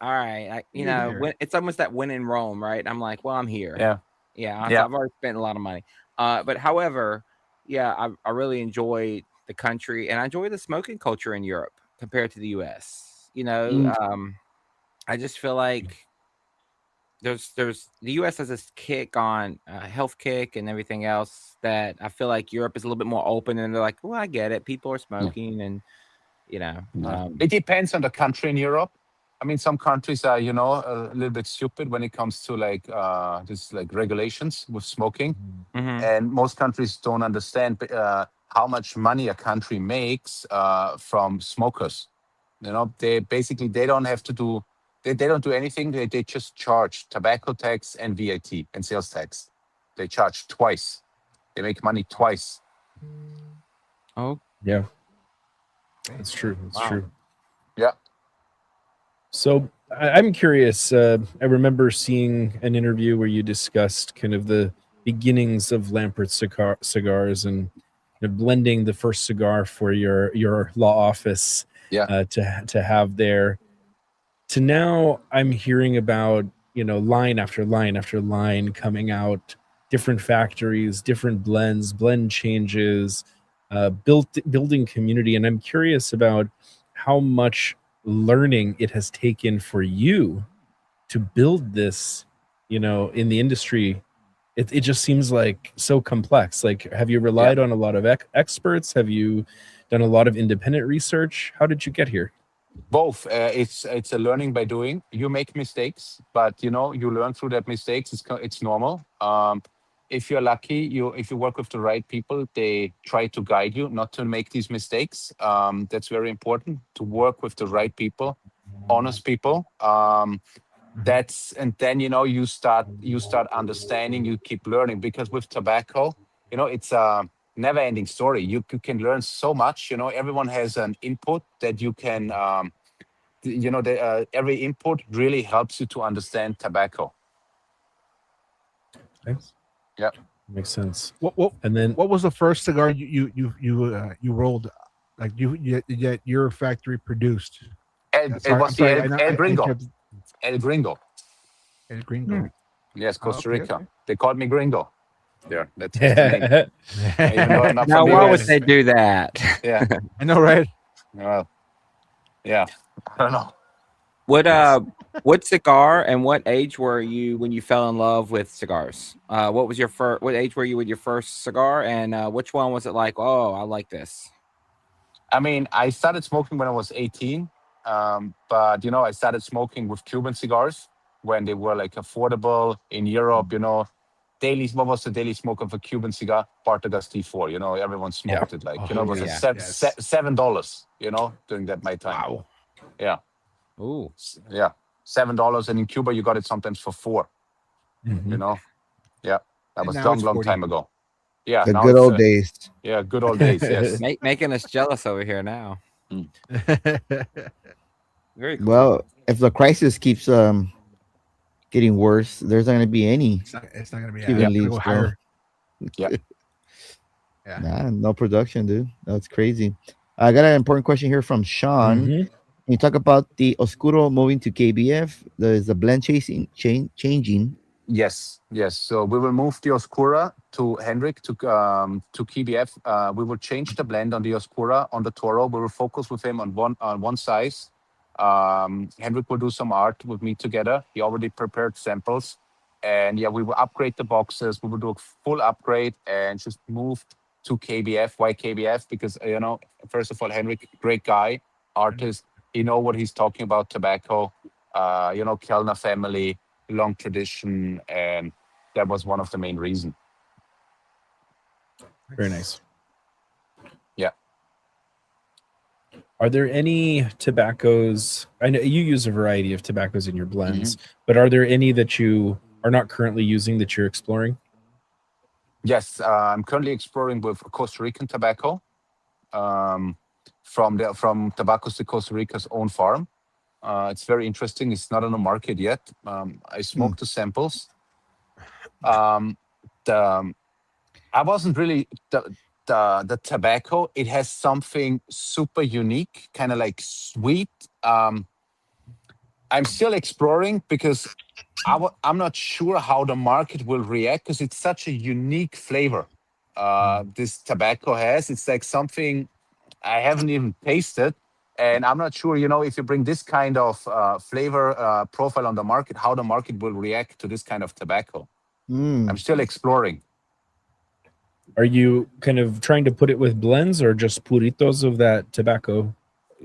all right, it's almost that win in Rome, right? I'm like, well, I'm here. Yeah. So I've already spent a lot of money. But however, I really enjoyed the country, and I enjoy the smoking culture in Europe compared to the US. I just feel like there's the US has this kick on health kick and everything else that I feel like Europe is a little bit more open, and they're like, well, I get it. People are smoking, and it depends on the country in Europe. I mean, some countries are, a little bit stupid when it comes to like this like regulations with smoking, and most countries don't understand how much money a country makes from smokers. They don't have to do. They don't do anything. They just charge tobacco tax and VAT and sales tax. They charge twice. They make money twice. Oh, yeah. That's true. That's true. Yeah. So I'm curious. I remember seeing an interview where you discussed kind of the beginnings of Lampert Cigars and blending the first cigar for your law office to have there. To now, I'm hearing about line after line after line coming out, different factories, different blend changes, building community, and I'm curious about how much learning it has taken for you to build this. In the industry, it just seems like so complex. Like, have you relied on a lot of experts? Have you done a lot of independent research? How did you get here? Both. It's a learning by doing. You make mistakes, but you learn through that mistakes. It's normal. If you're lucky, if you work with the right people, they try to guide you not to make these mistakes. That's very important, to work with the right people, honest people. And then you start understanding. You keep learning, because with tobacco, it's a never-ending story. You can learn so much. Everyone has an input that you can. Every input really helps you to understand tobacco. Thanks. Yeah, makes sense. What was the first cigar you rolled, like your factory produced? It was El Gringo. El Gringo. El Gringo. Yes, Costa Rica. Okay. They called me Gringo. There, that's the name. Even though I'm not now, from the why US. would they do that? Yeah, I know, right? well, yeah, I don't know. What cigar and what age were you when you fell in love with cigars? What age were you with your first cigar, and which one was it like, oh, I like this? I mean, I started smoking when I was 18, but I started smoking with Cuban cigars when they were like affordable in Europe. What was the daily smoke of a Cuban cigar? Partagas T4. Everyone smoked it. Like it was $7. During that my time. Wow. Yeah. Ooh. Yeah. $7, and in Cuba you got it sometimes for $4. Yeah, that was long time ago. Yeah, the good old days. Yeah, good old days. Yes. Making us jealous over here now. Very cool. Well, if the crisis keeps getting worse, there's not going to be any. It's not going to be Cuban leaves, go higher. Yeah. Nah, no production, dude. That's crazy. I got an important question here from Sean. Can you talk about the Oscuro moving to KBF? There's a blend changing. Yes. So we will move the Oscura to Henrik to KBF. We will change the blend on the Oscura, on the Toro. We will focus with him on one size. Henrik will do some art with me together. He already prepared samples, and yeah, we will upgrade the boxes. We will do a full upgrade and just move to KBF. Why KBF? Because first of all, Henrik, great guy, artist. He know what he's talking about. Tobacco. Kellner family, long tradition, and that was one of the main reasons. Very nice. Yeah. Are there any tobaccos? I know you use a variety of tobaccos in your blends, but are there any that you are not currently using that you're exploring? Yes, I'm currently exploring with Costa Rican tobacco from Tabacos de Costa Rica's own farm. It's very interesting. It's not on the market yet. I smoked the samples. I wasn't really the tobacco. It has something super unique, kind of like sweet. I'm still exploring because I'm not sure how the market will react because it's such a unique flavor. This tobacco has. It's like something I haven't even tasted. And I'm not sure, if you bring this kind of flavor profile on the market, how the market will react to this kind of tobacco. I'm still exploring. Are you kind of trying to put it with blends or just puritos of that tobacco?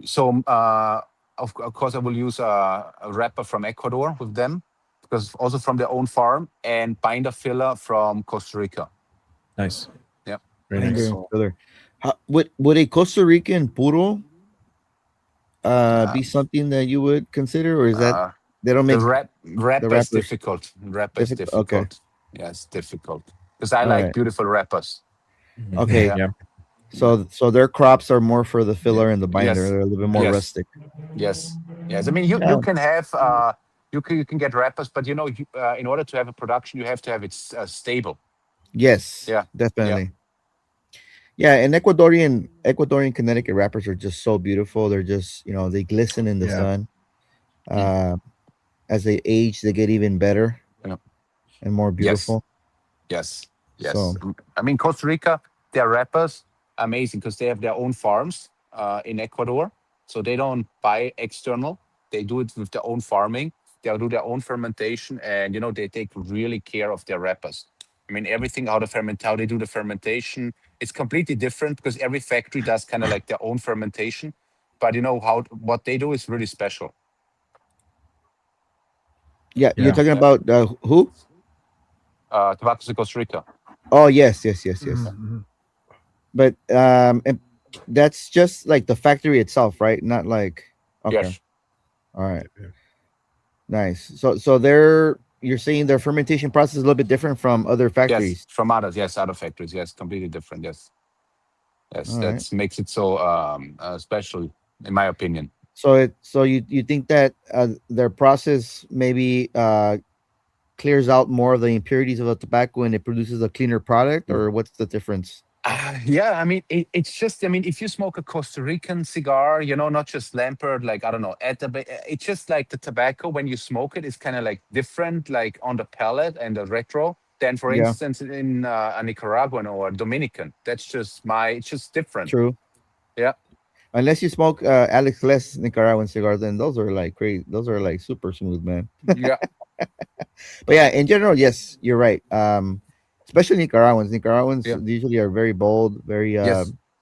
So, of course, I will use a wrapper from Ecuador with them, because also from their own farm, and binder filler from Costa Rica. Nice. Yeah. Very nice. Would a Costa Rican puro be something that you would consider, or is that they don't make the wrapper is difficult? Wrapper is difficult. Okay. Yeah, it's difficult because I like beautiful wrappers. Okay. Yeah. So their crops are more for the filler and the binder. Yes. They're a little bit more rustic. Yes. I mean, you can have you can get wrappers, but in order to have a production, you have to have it stable. Yes. Yeah. Definitely. Yeah, and Ecuadorian Connecticut wrappers are just so beautiful. They're just they glisten in the sun. As they age, they get even better and more beautiful. Yes. So, I mean, Costa Rica, their wrappers amazing because they have their own farms in Ecuador, so they don't buy external. They do it with their own farming. They'll do their own fermentation, and they take really care of their wrappers. I mean, everything how they do the fermentation, it's completely different because every factory does kind of like their own fermentation. But what they do is really special. Yeah. You're talking about who? Tabacos de Costa Rica. Oh, yes. But and that's just like the factory itself, right? Not like Yes. All right. Nice. So you're saying their fermentation process is a little bit different from other factories. Yes, from others. Yes, other factories. Yes, completely different. Yes, that makes it so special, in my opinion. So you think that their process maybe clears out more of the impurities of the tobacco and it produces a cleaner product, or what's the difference? Yeah, I mean, it's just, if you smoke a Costa Rican cigar, not just Lampert, like, I don't know, it's just like the tobacco, when you smoke it, it's kind of like different, like on the palate and the retro, than, for instance, in a Nicaraguan or a Dominican. It's just different. True. Yeah. Unless you smoke Alex Les Nicaraguan cigars, then those are like crazy. Those are like super smooth, man. Yeah. But yeah, in general, yes, you're right. Especially Nicaraguans. Usually are very bold, very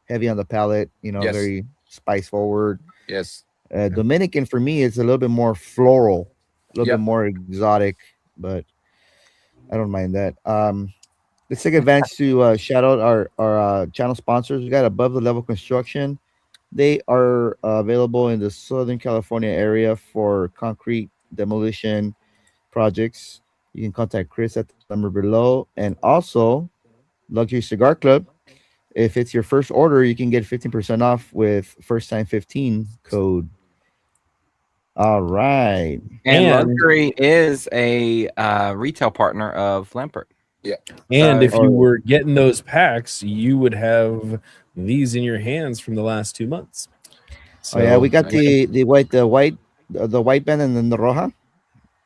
heavy on the palate, very spice forward. Yes. Dominican for me is a little bit more floral, a little bit more exotic, but I don't mind that. Let's take advantage to shout out our channel sponsors. We got Above the Level Construction. They are available in the Southern California area for concrete demolition projects. You can contact Chris at the number below. And also, Luxury Cigar Club. If it's your first order, you can get 15% off with First Time 15 code. All right. And Luxury is a retail partner of Lampert. Yeah. And if you were getting those packs, you would have these in your hands from the last 2 months. So, we got the white band and then the roja.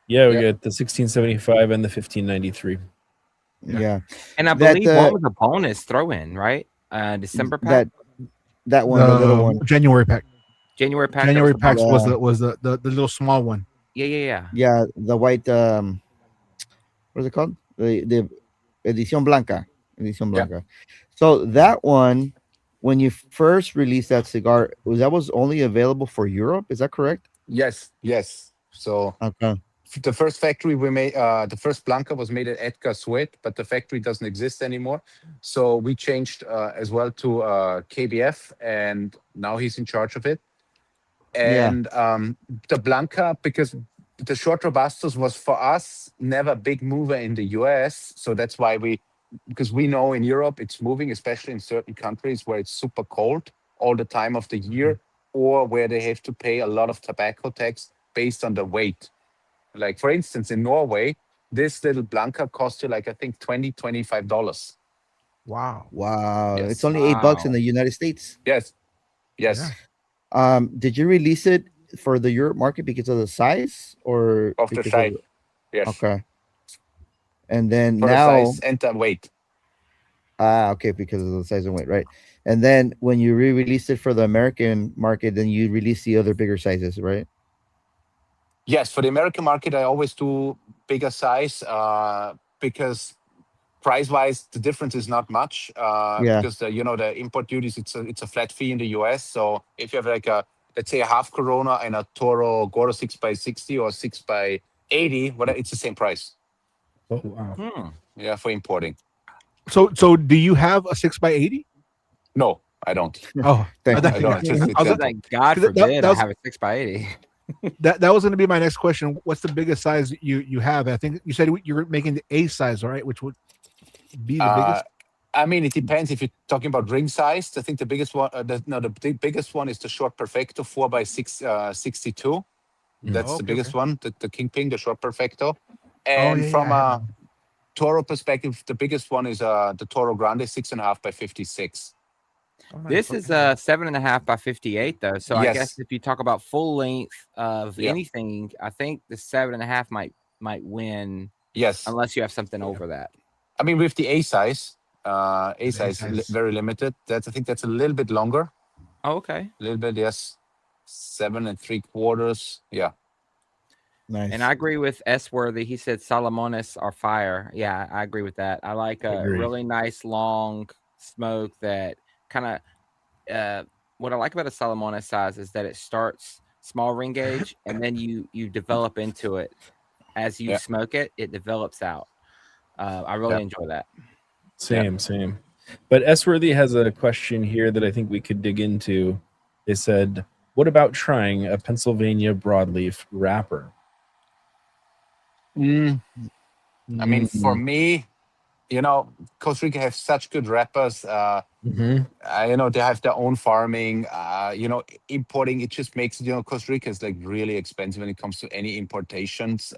Yeah, we got the 1675 and the 1593. Yeah. And I That believe one was a bonus throw-in, right? December pack, that one, the little one. January pack. January pack. January that was a packs bonus. was the little small one. Yeah. Yeah, the white what is it called? The Edición Blanca. Edición Yeah. Blanca. So that one, when you first released that cigar, was only available for Europe? Is that correct? Yes. So Okay. the first factory we made, the first Blanca was made at Edgar Sweat, but the factory doesn't exist anymore. So we changed as well to KBF, and now he's in charge of it. And the Blanca, because the short Robustos was for us never a big mover in the US. So that's why because we know in Europe it's moving, especially in certain countries where it's super cold all the time of the year, or where they have to pay a lot of tobacco tax based on the weight. Like, for instance, in Norway, this little Blanca cost you like, I think, $25. Wow. Wow. Yes. It's only $8 in Wow. the United States. Yes. Did you release it for the Europe market because of the size or Of the because size. of Yes. okay? And then For the now, size and the weight. okay, because of the size and weight, right? And then when you re-released it for the American market, then you release the other bigger sizes, right? Yes, for the American market, I always do bigger size because price-wise, the difference is not much. Because the import duties, it's a flat fee in the US. So if you have like let's say a half Corona and a Toro Gordo 6x60 or 6x80, it's the same price. Oh wow. Yeah, for importing. So do you have a 6x80? No, I don't. Oh, Thank I don't. I was It's Like, God That- that forbid I was- have a 6x80. that was going to be my next question. What's the biggest size you have? I think you said you're making the A size, all right? Which would be the biggest. I mean, it depends if you're talking about ring size. I think the biggest one, the biggest one is the short Perfecto 4x6 62. That's the biggest one, the Kingpin, the short Perfecto. And from a Toro perspective, the biggest one is the Toro Grande 6.5x56. This is 7.5 by 58 though. So I guess if you talk about full length of anything, I think the 7.5 might win. Yes, unless you have something over that. I mean, with the A size, very limited. I think that's a little bit longer. Oh, okay. A little bit, yes. 7 3/4. Yeah. Nice. And I agree with S Worthy. He said Salomones are fire. Yeah, I agree with that. I like a really nice long smoke that kind of what I like about a Salomones size is that it starts small ring gauge and then you develop into it as you smoke it. It develops out. I really enjoy that. Same. But S Worthy has a question here that I think we could dig into. They said, "What about trying a Pennsylvania broadleaf wrapper?" I mean, for me, Costa Rica has such good wrappers. They have their own farming. Importing, it just makes Costa Rica is like really expensive when it comes to any importations.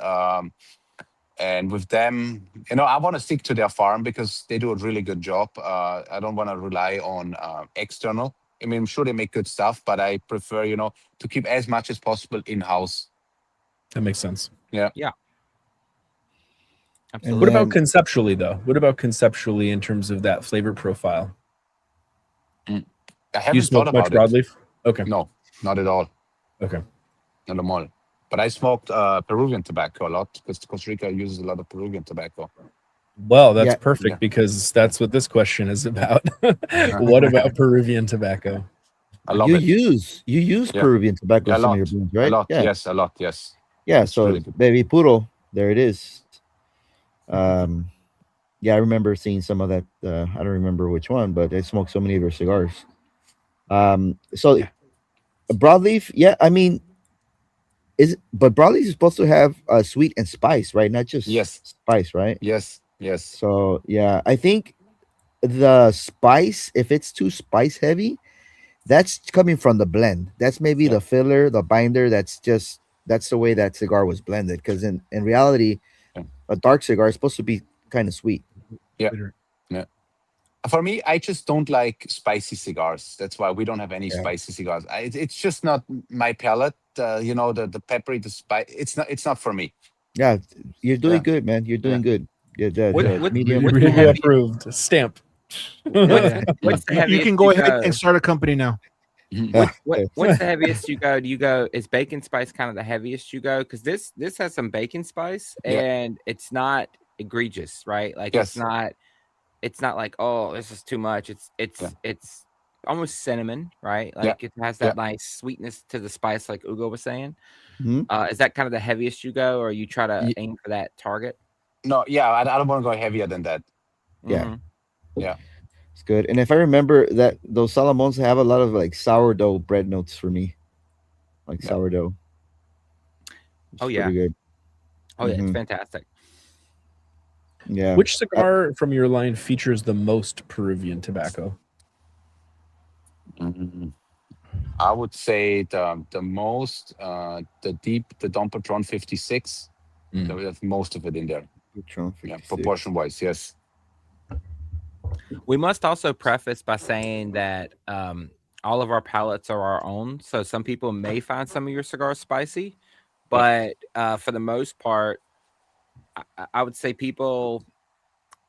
And with them, I want to stick to their farm because they do a really good job. I don't want to rely on external. I mean, I'm sure they make good stuff, but I prefer, to keep as much as possible in-house. That makes sense. Yeah. Absolutely. What about conceptually, though? What about conceptually in terms of that flavor profile? I haven't thought about it. Broadleaf? Okay. No, not at all. Okay. Not at all. But I smoked Peruvian tobacco a lot because Costa Rica uses a lot of Peruvian tobacco. Well, that's perfect because that's what this question is about. What about Peruvian tobacco? I love it. You use Peruvian tobacco in some of your blends, right? A lot, yes. Yeah, it's so really good. Baby Puro, there it is. I remember seeing some of that. I don't remember which one, but I smoked so many of your cigars. Broadleaf, I mean, but broadleaf is supposed to have sweet and spice, right? Not just spice, right? Yes. So I think the spice, if it's too spice heavy, that's coming from the blend. That's maybe the filler, the binder. That's the way that cigar was blended. Because in reality, a dark cigar is supposed to be kind of sweet. Yeah. For me, I just don't like spicy cigars. That's why we don't have any spicy cigars. It's just not my palate. The peppery, the spice. It's not for me. Yeah, you're doing good, man. You're doing good. Yeah, the What- medium. what's the Really heavy- approved. Stamp. What's the heaviest You can go ahead go? and start a company now. What's the heaviest you go? Do you go? Is bacon spice kind of the heaviest you go? Because this has some bacon spice, and it's not egregious, right? Like it's not like, oh, this is too much. It's almost cinnamon, right? Like it has that nice sweetness to the spice, like Ugo was saying. Is that kind of the heaviest you go, or you try to aim for that target? No, yeah, I don't want to go heavier than that. Yeah. Yeah. It's good. And if I remember that those Salomons have a lot of like sourdough bread notes for me. Like sourdough. It's pretty good. Oh yeah, it's fantastic. Yeah. Which cigar from your line features the most Peruvian tobacco? I would say the most the Dom Patron 56. We have most of it in there. Patron 56. Yeah, proportion wise, yes. We must also preface by saying that all of our palates are our own. So some people may find some of your cigars spicy, but for the most part, I would say people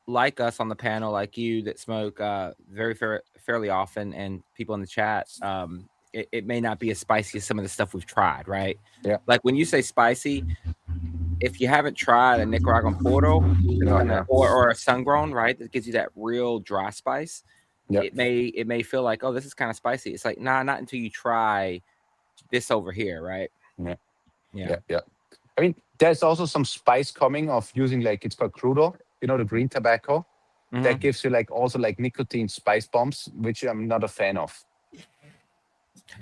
like us on the panel, like you, that smoke fairly often, and people in the chat, it may not be as spicy as some of the stuff we've tried, right? Yeah. Like when you say spicy, if you haven't tried a Nicaraguan poro or a sun-grown, right, that gives you that real dry spice, it may feel like, oh, this is kind of spicy. It's like, nah, not until you try this over here, right? Yeah. I mean, there's also some spice coming of using, like, it's called crudo, the green tobacco. That gives you also nicotine spice bombs, which I'm not a fan of.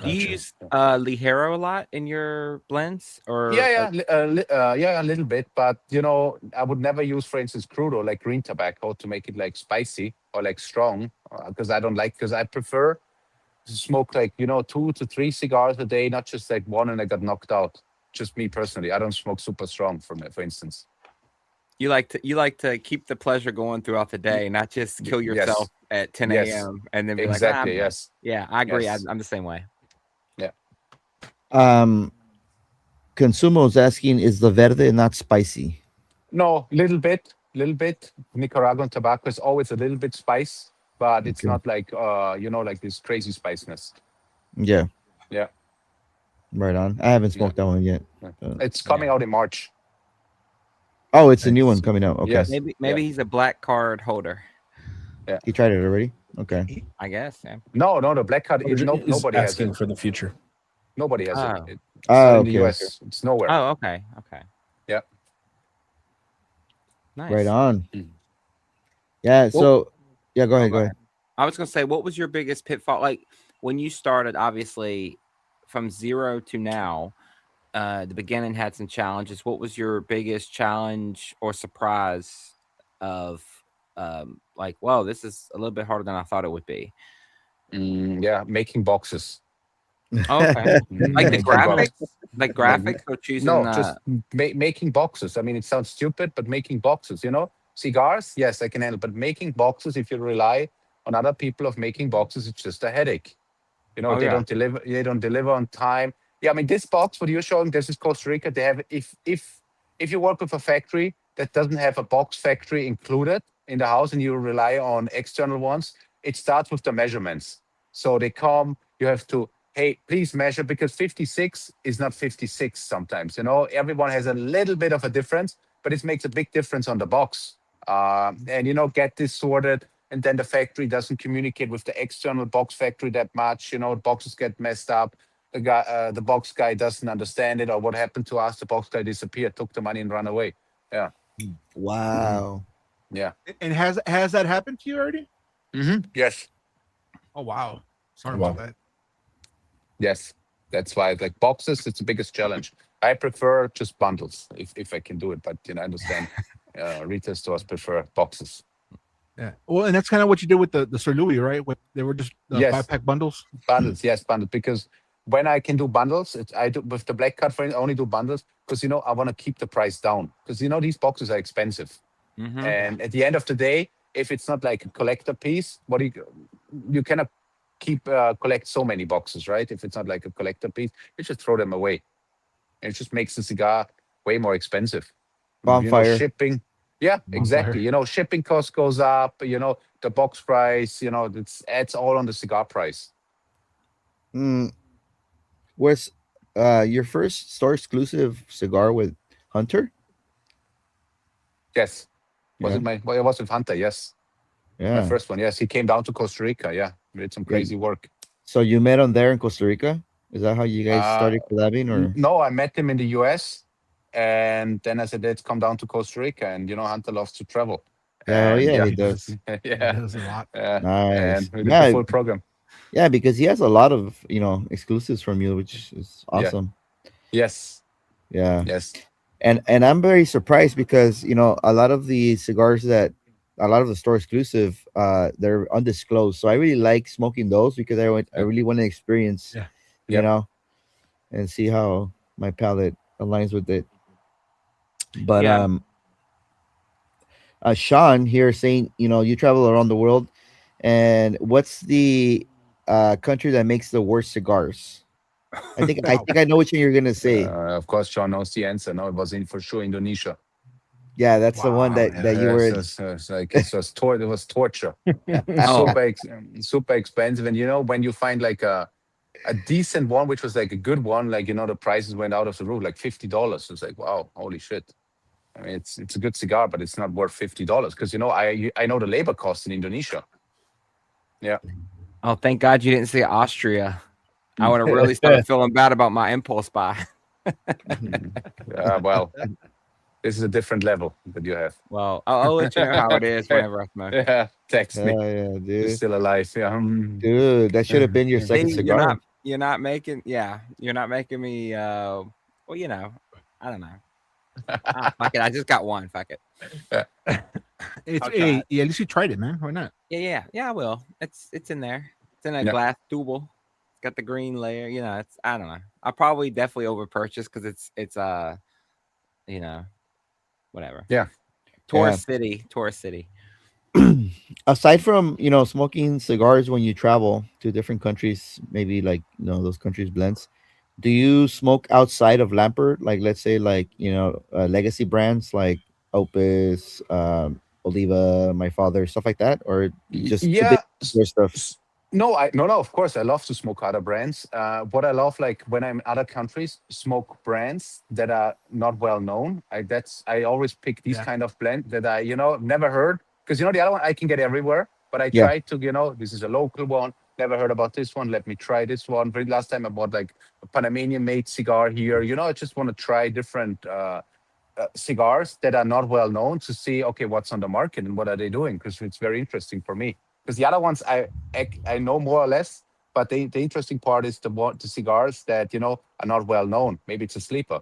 Do you use Ligero a lot in your blends? Or yeah, a little bit. But I would never use, for instance, crudo, like green tobacco, to make it like spicy or like strong, because I prefer to smoke 2 to 3 cigars a day, not just like one and I got knocked out. Just me personally, I don't smoke super strong for instance. You like to keep the pleasure going throughout the day, not just kill yourself at 10 a.m. and then be exactly, like, yeah, I agree. Yes. I'm the same way. Yeah. Consumo is asking, is the verde not spicy? No, little bit. Nicaraguan tobacco is always a little bit spice, but it's not like like this crazy spiciness. Yeah. Yeah. Right on. I haven't smoked that one yet. It's coming out in March. Oh, it's a new one coming out. Okay. Yes. Maybe he's a black card holder. Yeah. He tried it already? Okay. I guess. Yeah. No, the black card is nobody has asking it. for the future. Nobody has it. It's not in the US. Okay. It's nowhere. Oh, okay. Yeah. Nice. Right on. Yeah. So, yeah, go ahead. I was going to say, what was your biggest pitfall? Like when you started, obviously, from 0 to now, the beginning had some challenges. What was your biggest challenge or surprise of like, whoa, this is a little bit harder than I thought it would be? Making boxes. Okay. Like the graphics or choosing just making boxes. I mean, it sounds stupid, but making boxes, cigars, yes, I can handle, but making boxes, if you rely on other people of making boxes, it's just a headache. They don't deliver on time. Yeah, I mean, this box, what you're showing, this is Costa Rica. They have, if you work with a factory that doesn't have a box factory included in the house and you rely on external ones, it starts with the measurements. So they come, you have to, hey, please measure, because 56 is not 56 sometimes. Everyone has a little bit of a difference, but it makes a big difference on the box. And get this sorted. And then the factory doesn't communicate with the external box factory that much. Boxes get messed up. The box guy doesn't understand it, or what happened to us? The box guy disappeared, took the money, and ran away. Yeah. Wow. Yeah. And has that happened to you already? Yes. Oh wow. Sorry about that. Yes. That's why, like, boxes, it's the biggest challenge. I prefer just bundles if I can do it, but I understand retail stores prefer boxes. Yeah. Well, and that's kind of what you did with the Sir Louie, right? They were just 5-pack bundles. Bundles, yes, bundles. Because when I can do bundles, I do with the black card, I only do bundles because I want to keep the price down, because these boxes are expensive, and at the end of the day, if it's not like a collector piece, you cannot keep collect so many boxes, right? If it's not like a collector piece, you just throw them away, and it just makes the cigar way more expensive. Bonfire. Shipping. Yeah, Bonfire. exactly. Shipping cost goes up. The box price. It's all on the cigar price. Mm, was your first store exclusive cigar with Hunter? Yes. Was Yeah, it my? Well, it was with Hunter. Yes, my yeah, first one. Yes, he came down to Costa Rica. Yeah, we did some yeah. crazy work. So you met him there in Costa Rica? Is that how you guys Uh, started collabing, or? no, I met him in the U.S. and then I said, let's come down to Costa Rica. And Hunter loves to travel, Yeah, oh and yeah, yeah, he does. He yeah, does a lot. Nice. and we did the Yeah, full program. yeah, because he has a lot of exclusives from you, which is Yeah. awesome. Yes. Yeah. Yes. And I'm very surprised because a lot of the cigars that a lot of the store exclusive they're undisclosed, so I really like smoking those because I Yeah. really want to experience, Yeah. you Yep. know and see how my palate aligns with it. But Yeah. Sean here saying, you travel around the world, and what's the country that makes the worst cigars? I think I Wow. think I know what you're gonna say. Of course, Sean knows the answer. No, it was for sure Indonesia. Yeah, that's the one Wow. that you were. It was torture. Oh, Super expensive. And when you find like a decent one, which was like a good one, like the prices went out of the roof, like $50. It's like, wow, holy shit. I mean, it's a good cigar, but it's not worth $50 because I know the labor cost in Indonesia. Yeah. oh, thank God you didn't say Austria. I would have really started feeling bad about my impulse buy. Well, this is a different level that you have. Well, I'll let you know how it is whenever I smoke. Yeah, text me. Oh yeah, You're dude. still alive. Yeah. Dude, that should have been your second See, cigar. you're not making me well, I don't know. Fuck it. I just got one. Fuck it. It's I'll try it. yeah, at least you tried it, man. Why not? Yeah, I will. It's in there. It's in a Yeah. glass tubal. It's got the green layer. It's I don't know. I'll probably definitely over purchase because it's whatever. Yeah. Tourist city. Aside from smoking cigars when you travel to different countries, maybe like those countries blends, do you smoke outside of Lampert, like let's say like legacy brands like Opus, Oliva, My Father, stuff like that, or just too big Yeah. for stuff? No, no. Of course, I love to smoke other brands. What I love, like when I'm in other countries, smoke brands that are not well known. I always pick these Yeah. kind of blend that I never heard, because the other one I can get everywhere. But I Yeah. try to this is a local one. Never heard about this one. Let me try this one. Very last time I bought like a Panamanian made cigar here. I just want to try different cigars that are not well known to see, okay, what's on the market and what are they doing, because it's very interesting for me. Because the other ones I know more or less, but the interesting part is the cigars that are not well known. Maybe it's a sleeper.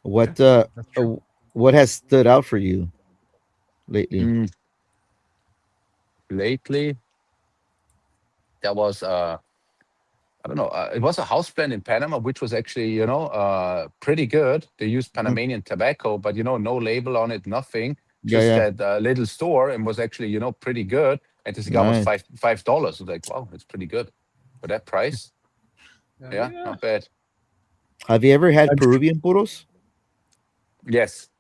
What That's true. what has stood out for you lately? Mm, lately, there was I don't know. It was a house blend in Panama, which was actually, pretty good. They used Mhm. Panamanian tobacco, but no label on it, nothing. Yeah, Just yeah, that little store, and was actually, pretty good. And the cigar was nice. $5. I was like, wow, it's pretty good for that price. Yeah, Yeah. not bad. Have you ever had I'm Peruvian puros? Yes,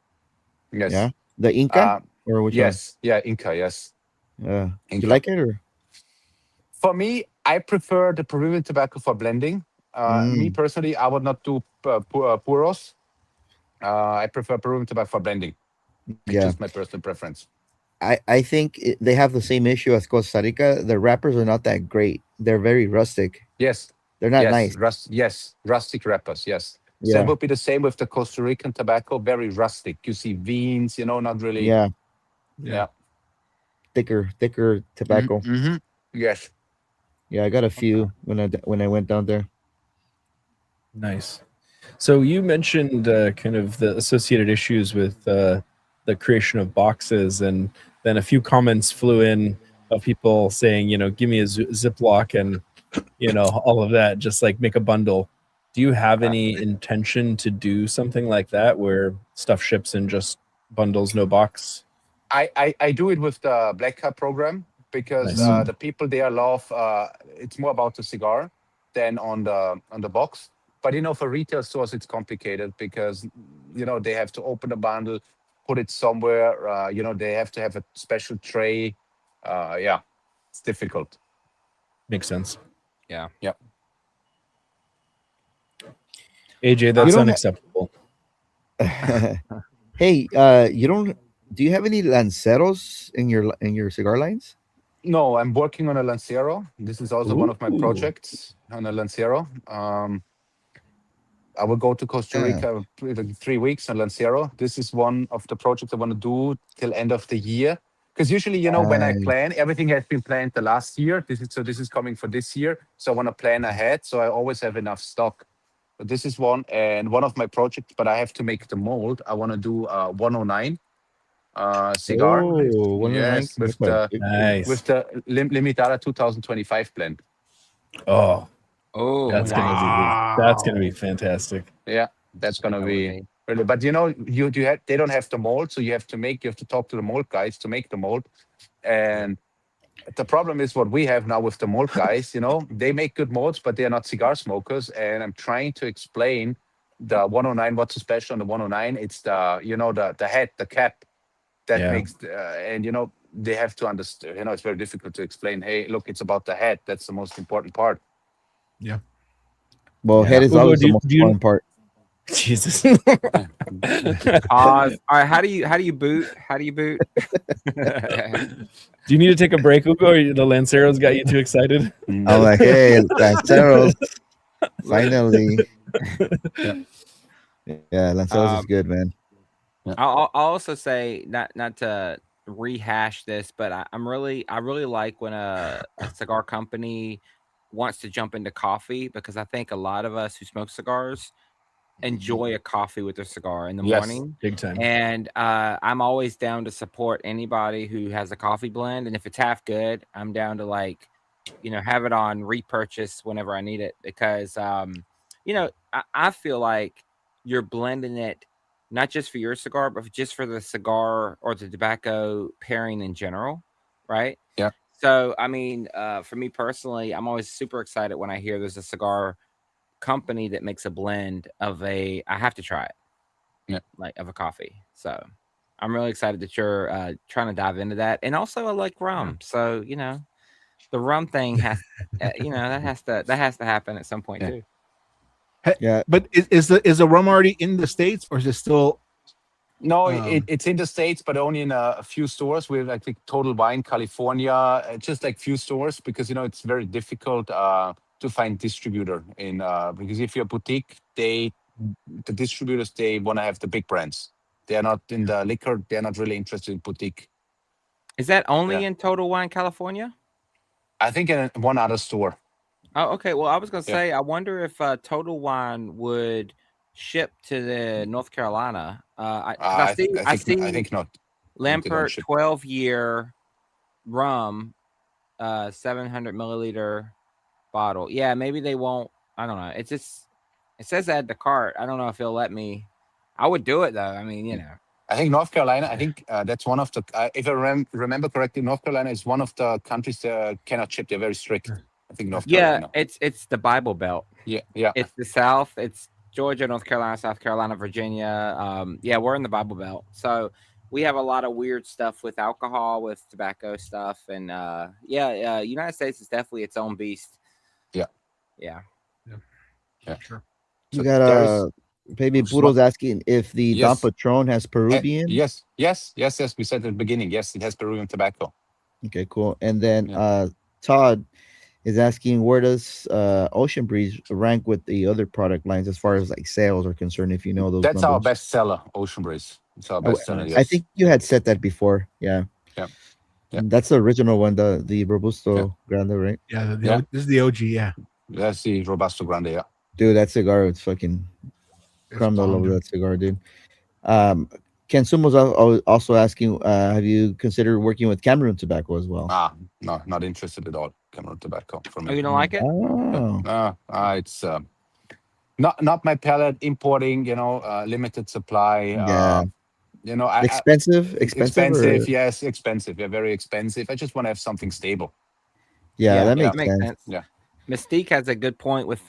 yes, Yeah, the Inca, uh, or which one? yes, yeah. Inca, yes, Yeah, you Inca. like it, or? For me, I prefer the Peruvian tobacco for blending. Me Mm, personally, I would not do puros. I prefer Peruvian tobacco for blending. It's yeah, just my personal preference. I think they have the same issue as Costa Rica. The wrappers are not that great. They're very rustic. Yes, They're not nice. yes, rustic wrappers. Yes, same Yeah, would be the same with the Costa Rican tobacco. Very rustic. You see veins, not really. yeah, Yeah. thicker tobacco. Mm-hmm. Yes. Yeah, I got a few when I went down there. Nice. So you mentioned kind of the associated issues with the creation of boxes, and then a few comments flew in of people saying, give me a Ziploc and, all of that, just like make a bundle. Do you have any intention to do something like that where stuff ships in just bundles, no box? I do it with the Black Card program because Nice. the people there love. It's more about the cigar than on the box. But for retail stores, it's complicated because they have to open a bundle, put it somewhere. They have to have a special tray. It's difficult. Makes sense. Yeah. Yep. AJ, that's don't unacceptable. Hey, you don't? Do you have any lanceros in your cigar lines? No, I'm working on a Lancero. This is also one of my Ooh. projects on a Lancero. I will go to Costa Yeah. Rica in 3 weeks on Lancero. This is one of the projects I want to do till end of the year. Because usually, when I Nice. plan, everything has been planned the last year. This is coming for this year. So I want to plan ahead. So I always have enough stock. But this is one of my projects, but I have to make the mold. I want to do 109 cigar. Oh, 109. Yes, with the Nice. Limitada 2025 blend. Oh, Oh, that's gonna be fantastic. Yeah, that's gonna That would be really. But they don't have the mold, so you have to talk to the mold guys to make the mold. And the problem is what we have now with the mold guys. They make good molds, but they are not cigar smokers. And I'm trying to explain the 109. What's so special on the 109? It's the head, the cap that makes they have to understand. It's very difficult to explain. Hey, look, it's about the head. That's the most important part. Yeah. Well, head is Ugo, always do the you- most do you- important part. Jesus. Pause. All right, how do you boot? How do you boot? Do you need to take a break, Ugo? Or the Lanceros got you too excited? I'm like, hey, lanceros, finally. Yeah, lanceros is good, man. I'll also say not to rehash this, but I really like when a cigar company wants to jump into coffee, because I think a lot of us who smoke cigars enjoy a coffee with their cigar in the morning. Big time. And I'm always down to support anybody who has a coffee blend, and if it's half good, I'm down to have it on repurchase whenever I need it, because I feel like you're blending it not just for your cigar, but just for the cigar or the tobacco pairing in general, right? Yeah. So, I mean, for me personally, I'm always super excited when I hear there's a cigar company that makes a blend of I have to try it. Yeah. Like of a coffee. So I'm really excited that you're trying to dive into that. And also I like rum. So, the rum thing has, that has to happen at some point too. Yeah. But is the rum already in the States, or is it still? No, it's in the States, but only in a few stores. We have like Total Wine, California, just like few stores, because it's very difficult to find distributor because if you're a boutique, the distributors, they want to have the big brands. They are not in the liquor. They're not really interested in boutique. Is that only in Total Wine, California? I think in one other store. Oh, okay. Well, I was gonna say, I wonder if Total Wine would ship to the North Carolina. I think not. Lampert 12-year rum, 700 milliliter bottle. Yeah, maybe they won't. I don't know. It says add to cart. I don't know if he'll let me. I would do it though. I mean, I think North Carolina. I think that's one of the. If I remember correctly, North Carolina is one of the countries that cannot ship. They're very strict. I think North Carolina. Yeah, it's the Bible Belt. Yeah. It's the South. It's Georgia, North Carolina, South Carolina, Virginia. We're in the Bible Belt, so we have a lot of weird stuff with alcohol, with tobacco stuff, and United States is definitely its own beast. Yeah. Sure. You got Baby Puro's asking if the Don Patron has Peruvian. Yes. We said at the beginning. Yes, it has Peruvian tobacco. Okay, cool. And then Todd is asking, where does Ocean Breeze rank with the other product lines as far as like sales are concerned? If you know those. That's numbers. our best seller, Ocean Breeze. It's our best seller. Yes. I think you had said that before. Yeah. That's the original one, the Robusto Grande, right? Yeah, this is the OG. Yeah. That's the Robusto Grande. Yeah. Dude, that cigar is fucking crumbed all over that cigar, dude. Ken Sumo's also asking, have you considered working with Cameroon tobacco as well? No, not interested at all. Cameroon tobacco for me. Oh, you don't like it? Oh. It's not my palate. Importing, limited supply. Yeah. Expensive. Yes, expensive. Yeah, very expensive. I just want to have something stable. Yeah, that makes sense. Yeah. Mystique has a good point with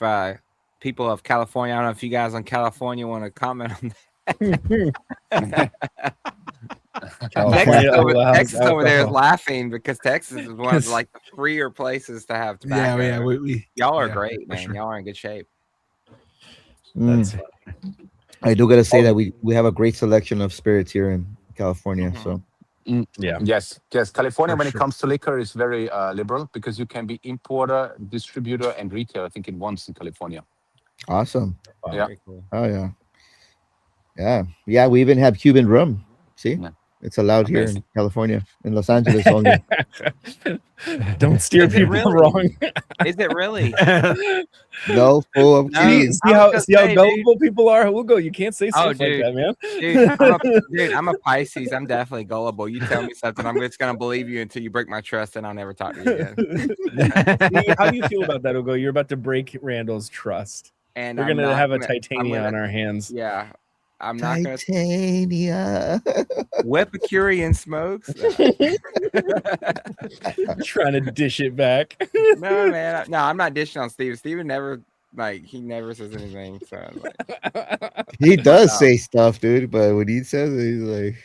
people of California. I don't know if you guys on California want to comment on that. California allows Texas over there is alcohol. laughing because Texas is one of like the freer places to have tobacco. Yeah, Y'all are yeah, great, for man. sure. Y'all are in good shape. That's I do gotta say that we have a great selection of spirits here in California. Mhm. So yeah. Yes. California, For when it sure. comes to liquor, is very liberal because you can be importer, distributor, and retailer. I think in once in California. awesome. Wow. Yeah. Very cool. Oh yeah. We even have Cuban rum. See, Yeah. it's allowed here in Amazing. California, in Los Angeles only. Don't steer Is it people really? wrong. Is it really? No, full of No, kidding. See I was how gonna see how say, dude. gullible people are. Hugo, you can't say Oh, stuff like dude. that, man. Dude, I'm a Pisces. I'm definitely gullible. You tell me something, I'm just gonna believe you until you break my trust, and I'll never talk to you again. See, how do you feel about that, Hugo? You're about to break Randall's trust. And We're I'm gonna not have a gonna, Titania on our hands. Yeah, I'm not gonna Titania. Wepicurian smokes. Trying to dish it back. No, man. No, I'm not dishing on Steven. Steven never he never says anything. So I was like, He does No. say stuff, dude, but when he says it, he's like,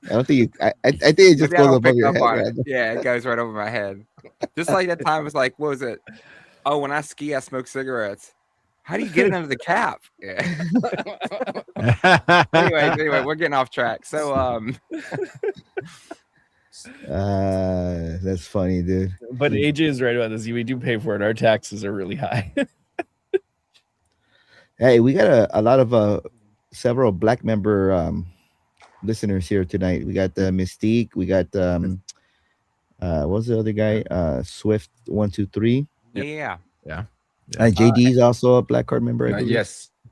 I don't think I think it just maybe I goes don't above pick your up head, on it. man. Yeah, it goes right over my head. Just like that time was like, what was it? Oh, when I ski, I smoke cigarettes. How do you get it under the cap? Yeah. Anyway, we're getting off track. So That's funny, dude. But AJ is right about this. We do pay for it. Our taxes are really high. Hey, we got a lot of several black member listeners here tonight. We got the Mystique, we got what was the other guy? Swift 123. yeah. And JD's also a black card member, I believe.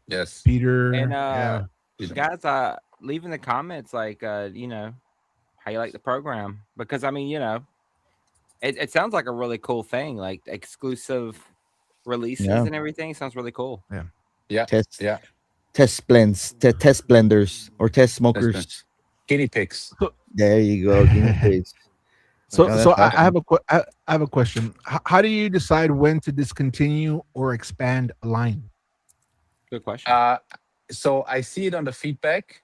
Yes. Peter And Yeah. guys, leave in the comments like how you like the program, because I mean, it sounds like a really cool thing, like exclusive releases and everything. Sounds really cool. Test blenders or test smokers. Guinea pigs. There you go. Guinea pigs. So, Oh, so that's I have I have a question. How do you decide when to discontinue or expand a line? Good question. So I see it on the feedback.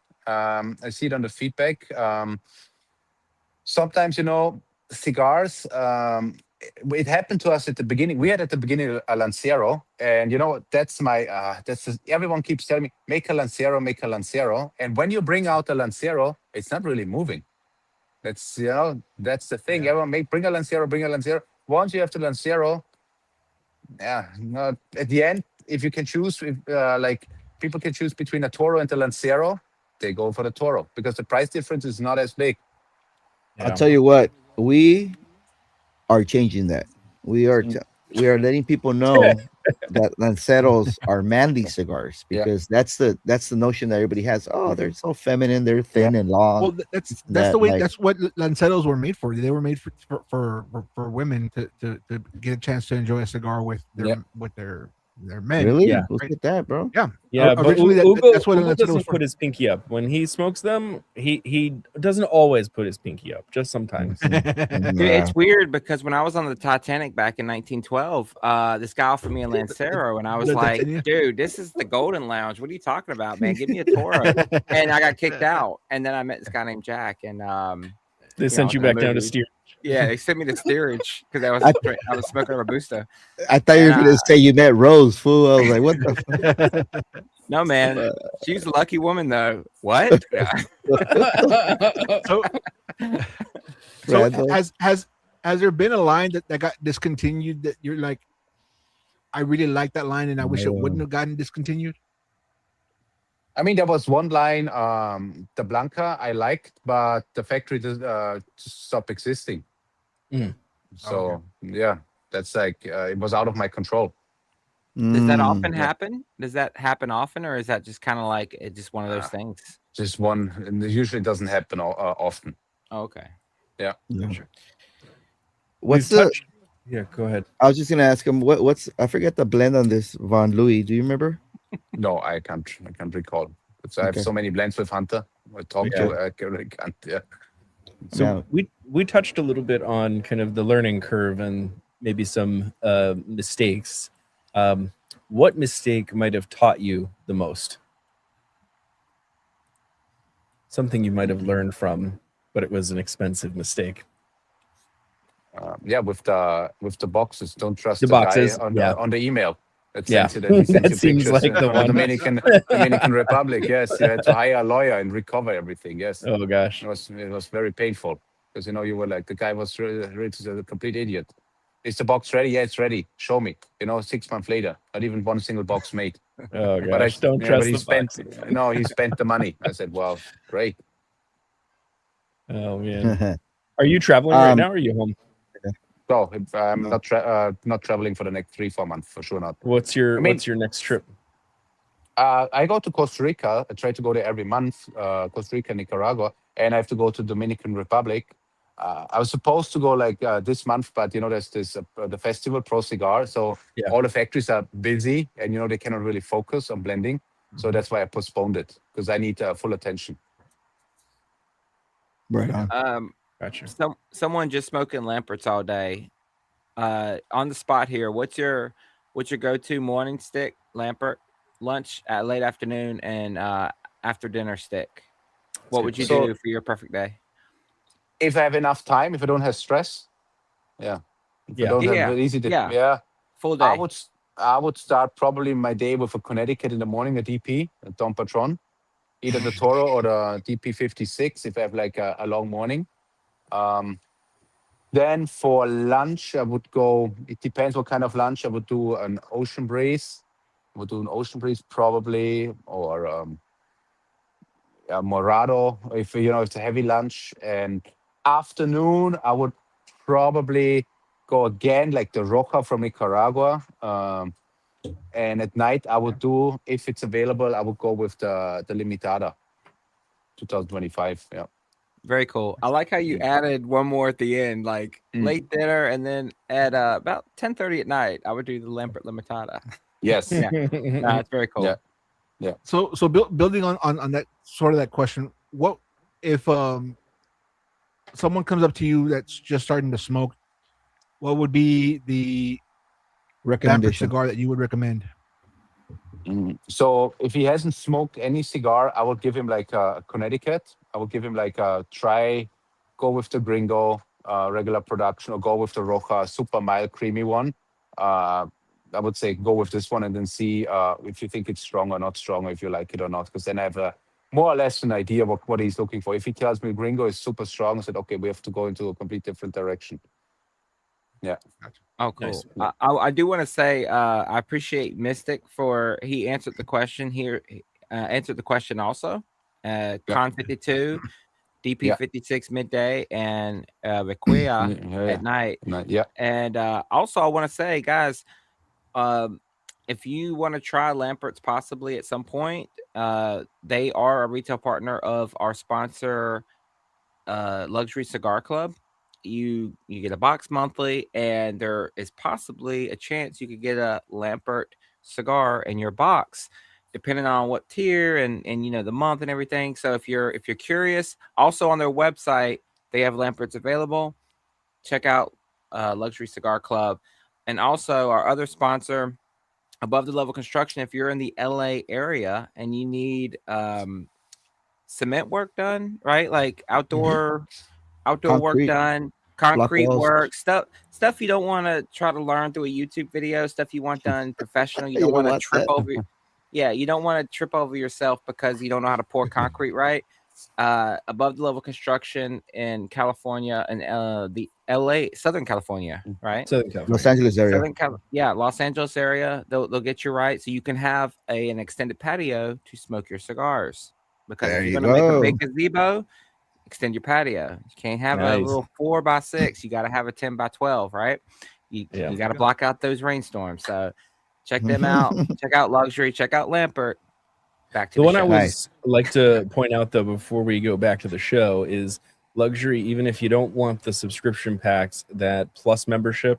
Sometimes, cigars. It happened to us at the beginning. We had at the beginning a Lancero, and everyone keeps telling me, make a Lancero. And when you bring out a Lancero, it's not really moving. That's the thing. Everyone bring a Lancero. Once you have the Lancero, no, at the end, if you can choose, like people can choose between a Toro and the Lancero, they go for the Toro because the price difference is not as big. I'll tell you what, we are changing that. We are letting people know that Lanceros are manly cigars, because that's the notion that everybody has. Oh, they're so feminine, they're thin and long. Well, that's the way. That's what Lanceros were made for. They were made for women to get a chance to enjoy a cigar with their men. Really? Yeah. Look at that, bro. Yeah, but Originally, that's what Ugo Lanceros doesn't was for. put his pinky up when he smokes them. He doesn't always put his pinky up, just sometimes. Dude, it's weird because when I was on the Titanic back in 1912, this guy offered me a Lancero, and I was like, dude, this is the Golden Lounge. What are you talking about, man? Give me a Toro. And I got kicked out. And then I met this guy named Jack, and they sent you back down to steer. Yeah, they sent me to steerage because I was smoking a Robusto. I thought you were going to say you met Rose, fool. I was like, what the No, man. She's a lucky woman, though. What? So has there been a line that got discontinued that you're like, I really like that line and I wish it wouldn't have gotten discontinued? I mean, there was one line, the Blanca, I liked, but the factory just stopped existing. So that's like it was out of my control. Does that often happen? Does that happen often, or is that just kind of like it's just one of those things? Just one, and it usually doesn't happen often. Oh, okay. Yeah. Sure. What's Yeah, go ahead. I was just gonna ask him what's I forget the blend on this Von Louie. Do you remember? No, I can't recall. I have so many blends with Hunter. I really can't. Yeah. So we touched a little bit on kind of the learning curve and maybe some mistakes. What mistake might have taught you the most? Something you might have learned from but it was an expensive mistake. With the boxes, don't trust The the boxes, guy on the email that Yeah. sends you that he sends That you seems pictures like the from one. Dominican Republic. Yes, you had to hire a lawyer and recover everything. Yes, Oh gosh. it was very painful because you were like the guy was really a complete idiot. Is the box ready? Yeah, it's ready. Show me. 6 months later, not even one single box made. Oh But gosh. Don't trust he the spent boxes. he spent the money. I said, well, great. Oh man. Are you traveling right now or are you home? So I'm No. not traveling for the next 3-4 months for sure not. What's your next trip? I go to Costa Rica. I try to go there every month. Costa Rica, Nicaragua, and I have to go to Dominican Republic. I was supposed to go like this month, but there's this the festival Pro Cigar, so Yeah. all the factories are busy, and they cannot really focus on blending. So that's why I postponed it because I need full attention. Right on. Gotcha. Someone just smoking Lamperts all day. On the spot here, what's your go-to morning stick, Lampert? Lunch, at late afternoon, and after dinner stick. What would you do for your perfect day? If I have enough time, if I don't have stress, I don't have an easy day, full day. I would start probably my day with a Connecticut in the morning, a DP, a Dom Patron, either the Toro or the DP 56 if I have like a long morning. Then for lunch, I would go, it depends what kind of lunch. I would do an ocean breeze. I would do an ocean breeze probably, or a Morado if it's a heavy lunch. And afternoon, I would probably go again like the Roja from Nicaragua. And at night, I would do, if it's available, I would go with the Limitada 2025. Yeah. Very cool. I like how you added one more at the end, like late dinner, and then at about 10:30 at night, I would do the Lampert Limitada. Yes. Yeah, it's very cool. Yeah. So building on that sort of that question, what if someone comes up to you that's just starting to smoke, what would be the Lampert Recommendation. cigar that you would recommend? So if he hasn't smoked any cigar, I would give him like a Connecticut. I would give him like a go with the Gringo regular production, or go with the Roja super mild creamy one. I would say go with this one and then see if you think it's strong or not strong, or if you like it or not, because then I have more or less an idea what he's looking for. If he tells me Gringo is super strong, I said, okay, we have to go into a complete different direction. Yeah. Oh, cool. Nice. I do want to say I appreciate Mystic for he answered the question here. Answered the question also. Con 52, DP 56 midday, and Requia at night. Yeah. And also I want to say, guys, if you want to try Lampert's possibly at some point, they are a retail partner of our sponsor, Luxury Cigar Club. You get a box monthly, and there is possibly a chance you could get a Lampert cigar in your box, depending on what tier and the month and everything. So if you're curious, also on their website they have Lamperts available. Check out Luxury Cigar Club, and also our other sponsor, Above the Level Construction. If you're in the LA area and you need cement work done, right, like outdoor work done, concrete work, stuff you don't want to try to learn through a YouTube video, stuff you want done professional. You don't want to trip over. You don't want to trip over yourself because you don't know how to pour concrete right. Above the Level Construction in California and the LA, Southern California, right? Southern California. Los Angeles area. Los Angeles area. They'll get you right, so you can have an extended patio to smoke your cigars. Because if you're going to make a big gazebo, extend your patio. You can't have a little 4x6. You got to have a 10x12, right? You got to block out those rainstorms. So check them out. Check out Luxury. Check out Lampert. Back to the one show. I was like to point out though before we go back to the show is Luxury. Even if you don't want the subscription packs, that Plus membership,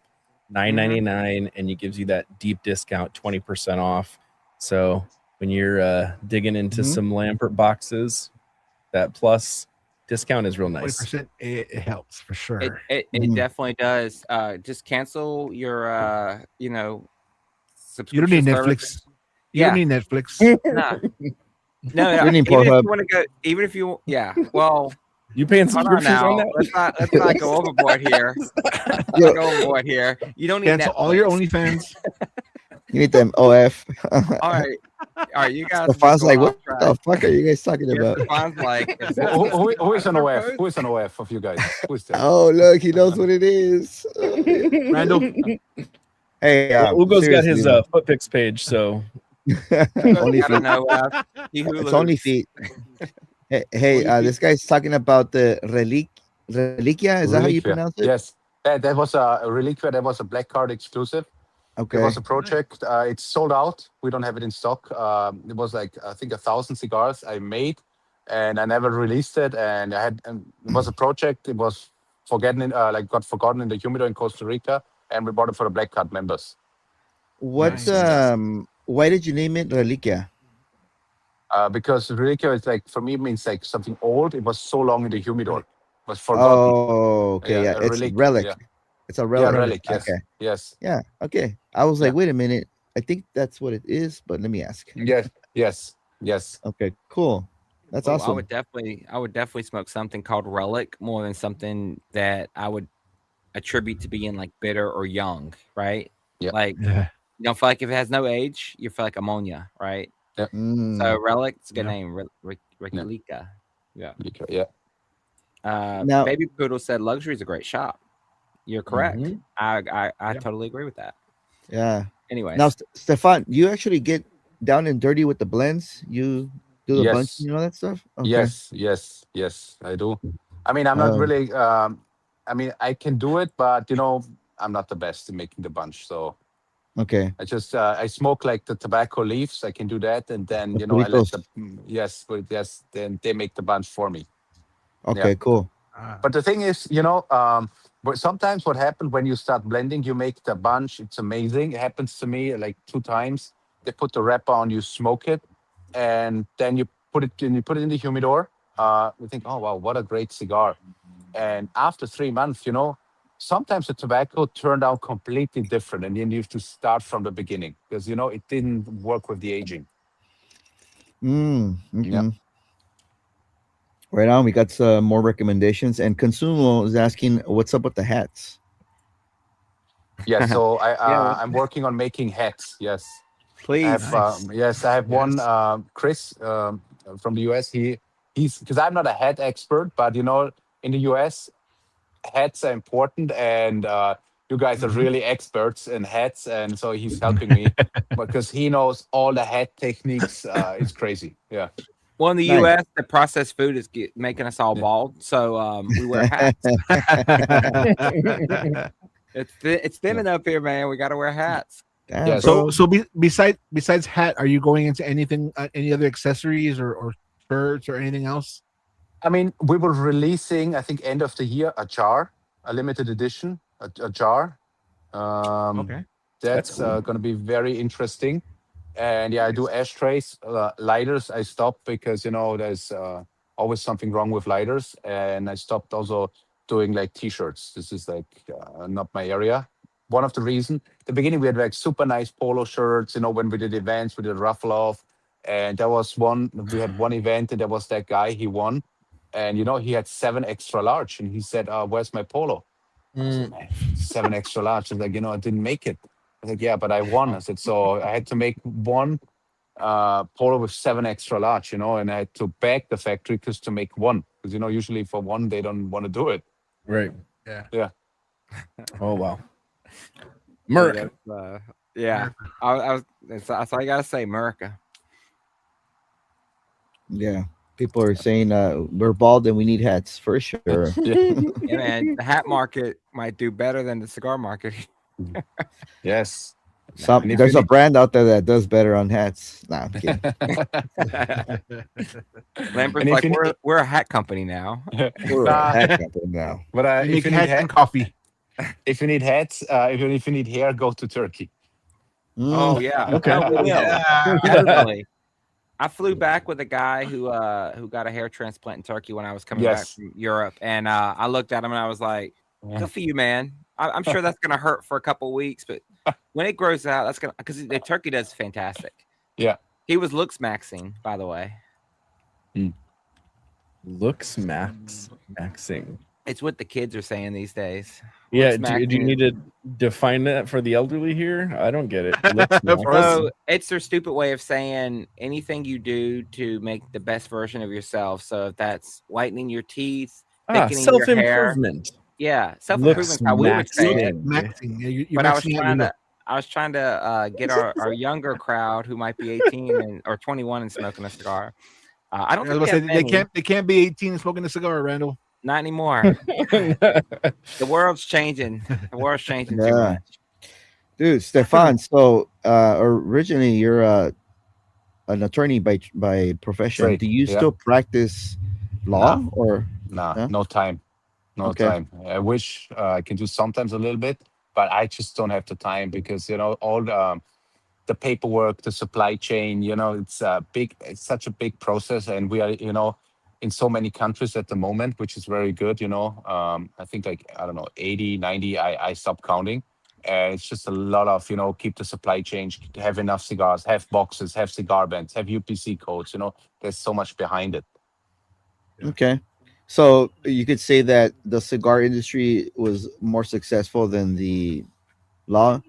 $9.99, and it gives you that deep discount, 20% off. So when you're digging into some Lampert boxes, that Plus discount is real nice. 20%, it helps for sure. It definitely does. Just cancel your subscription. You don't need service. Netflix. You don't need Netflix. No, even if you want to go, well, You paying Hold on subscriptions on now. that? Let's not go overboard here. Let's go overboard here. You don't need Cancel Netflix. all your OnlyFans. You need them OF. All right. You guys. Stefan's like, what track. the fuck are you guys talking about? Stefan's like, Who is an OF? Who is an OF of you guys? Who is that? Oh, look, he knows what it is. Randall. Hey, Ugo's got his seriously, foot pics page, so only I don't feet. know. It's only feet. Hey, this guy's talking about the Reliquia. Is that how you Reliquia. pronounce it? Yes. That was a Reliquia. That was a black card exclusive. Okay. It was a project. It's sold out. We don't have it in stock. It was like, I think, 1,000 cigars I made, and I never released it. And it was a project. It was got forgotten in the humidor in Costa Rica, and we bought it for the black card members. What? Why did you name it Reliquia? Because Reliquia is like, for me, means like something old. It was so long in the humidor. It was forgotten. Oh, okay. Yeah, it's relic. relic. Yeah. It's a relic. Yeah, relic. Yes. Okay. Yes. Yeah. Okay. I was like, wait a minute. I think that's what it is, but let me ask. Yes. Okay. Cool. That's awesome. I would definitely smoke something called relic more than something that I would attribute to being like bitter or young, right? Yeah. Like you don't feel like if it has no age, you feel like ammonia, right? Yeah. So relic, it's a good name. Relica. Yeah. Now, Baby Poodle said luxury is a great shop. You're correct. I totally agree with that. Yeah. Anyway, now Stefan, you actually get down and dirty with the blends. You do the bunch, that stuff. Okay. Yes, I do. I mean, I'm not really. I mean, I can do it, but I'm not the best in making the bunch. So okay, I just I smoke like the tobacco leaves. I can do that, and then I let the then they make the bunch for me. Okay, cool. But the thing is, but sometimes what happens when you start blending, you make the bunch. It's amazing. It happens to me like 2 times. They put the wrapper on, you smoke it, and then you put it in the humidor. You think, oh wow, what a great cigar! And after 3 months, sometimes the tobacco turned out completely different, and then you have to start from the beginning because it didn't work with the aging. Yeah. Right on. We got some more recommendations, and Consumo is asking, "What's up with the hats?" Yeah, so I'm working on making hats. Yes, please. I have one. Chris from the US. He's because I'm not a hat expert, but in the US, hats are important, and you guys are really experts in hats, and so he's helping me because he knows all the hat techniques. It's crazy. Yeah. Well, in the U.S., the processed food is making us all bald, so we wear hats. It's thinning up here, man. We got to wear hats. Yeah. So besides hat, are you going into anything, any other accessories or shirts or anything else? I mean, we were releasing, I think, end of the year, a limited edition, a jar. Okay. That's cool. Going to be very interesting. And I do ashtrays, lighters. I stopped because there's always something wrong with lighters, and I stopped also doing like t-shirts. This is like not my area. One of the reasons, the beginning we had like super nice polo shirts. When we did events, we did ruffle off, and there was one. We had one event, and there was that guy. He won, and he had 7 extra large, and he said, "Where's my polo?" I said, "Man, 7 extra large." I was like, I didn't make it. I was like, yeah, but I won. I said, so I had to make one polo with 7 extra large, and I had to beg the factory to make one because usually for one they don't want to do it. Right. Yeah. Oh wow. America. Yeah. That's all I gotta say, America. Yeah. People are saying we're bald and we need hats for sure. Yeah, man. The hat market might do better than the cigar market. Yes. There's a brand out there that does better on hats. Nah, I'm kidding. Lampert's like, we're a hat company now. We're a hat company now. But if you need hats and coffee. If you need hats, if you need hair, go to Turkey. Oh yeah. Okay. Definitely. I flew back with a guy who got a hair transplant in Turkey when I was coming back from Europe, and I looked at him and I was like, "Good for you, man. I'm sure that's gonna hurt for a couple of weeks, but when it grows out, that's gonna because the turkey does fantastic." Yeah, he was looks maxing, by the way. Looks maxing. It's what the kids are saying these days. Yeah, do you need to define that for the elderly here? I don't get it. So it's their stupid way of saying anything you do to make the best version of yourself. So if that's whitening your teeth, thickening your hair. Self-improvement. Yeah, self-improvement is how we would say it. Maxing. Yeah, But I was trying to get our younger crowd who might be 18 or 21 and smoking a cigar. I don't think they can't be 18 and smoking a cigar, Randall. Not anymore. The world's changing. The world's changing too much. Dude, Stefan, so originally you're an attorney by profession. Right. Do you still practice law or no time? No time. I wish I can do sometimes a little bit, but I just don't have the time because all the paperwork, the supply chain, it's such a big process, and we are in so many countries at the moment, which is very good. I think 80, 90, I stopped counting. It's just a lot of keep the supply chain, have enough cigars, have boxes, have cigar bands, have UPC codes. There's so much behind it. Okay. So you could say that the cigar industry was more successful than the law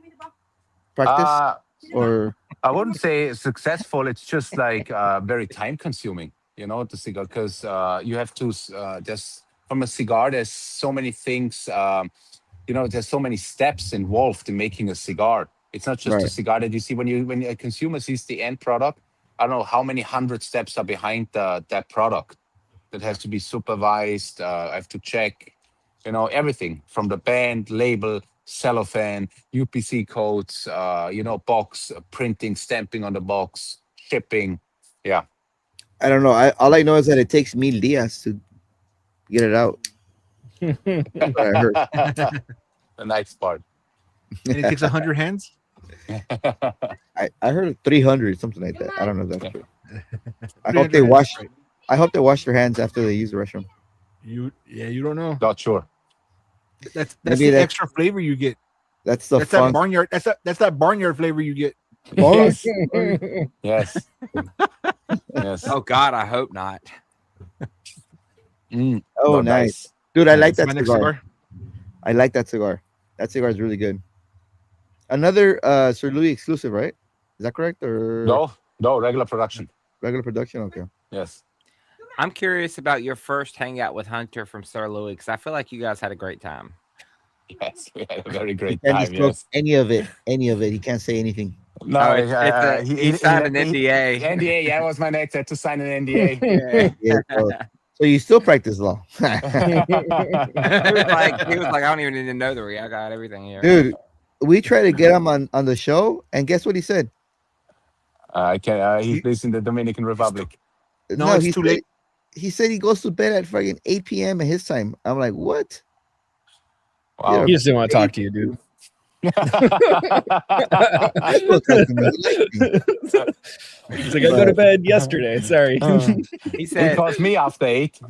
practice, or I wouldn't say successful. It's just very time consuming, the cigar, because you have to just from a cigar. There's so many things. There's so many steps involved in making a cigar. It's not just a cigar that you see when a consumer sees the end product. I don't know how many 100 steps are behind that product. That has to be supervised. I have to check, everything from the band, label, cellophane, UPC codes, box, printing, stamping on the box, shipping. Yeah. I don't know. All I know is that it takes 1000 días to get it out. That's what I heard. The nice part. And it takes 100 hands? I heard 300, something like that. I don't know if that's true. I hope they wash their hands after they use the restroom. You don't know. Not sure. That's the extra flavor you get. That's that barnyard. That's that barnyard flavor you get. Yes. Yes. Yes. Oh God, I hope not. Oh, nice. Dude, I like that cigar. I like that cigar. That cigar is really good. Another Sir Louie exclusive, right? Is that correct? Or no, regular production. Regular production, okay. Yes. I'm curious about your first hangout with Hunter from Sir Louie, because I feel like you guys had a great time. Yes, we had a very great He time. Yes. Any of it. He can't say anything. No, he signed an NDA. NDA, yeah, that was my next. I had to sign an NDA. Yeah, so you still practice law? He was like, I don't even need to know I got everything here, dude. We tried to get him on the show, and guess what he said? He's based in the Dominican Republic. No, it's too late. He said he goes to bed at fucking 8 p.m. at his time. I'm like, what? Wow. He just didn't want to talk to you, dude. He's like, I go to bed yesterday. Sorry. He said he calls me after 8.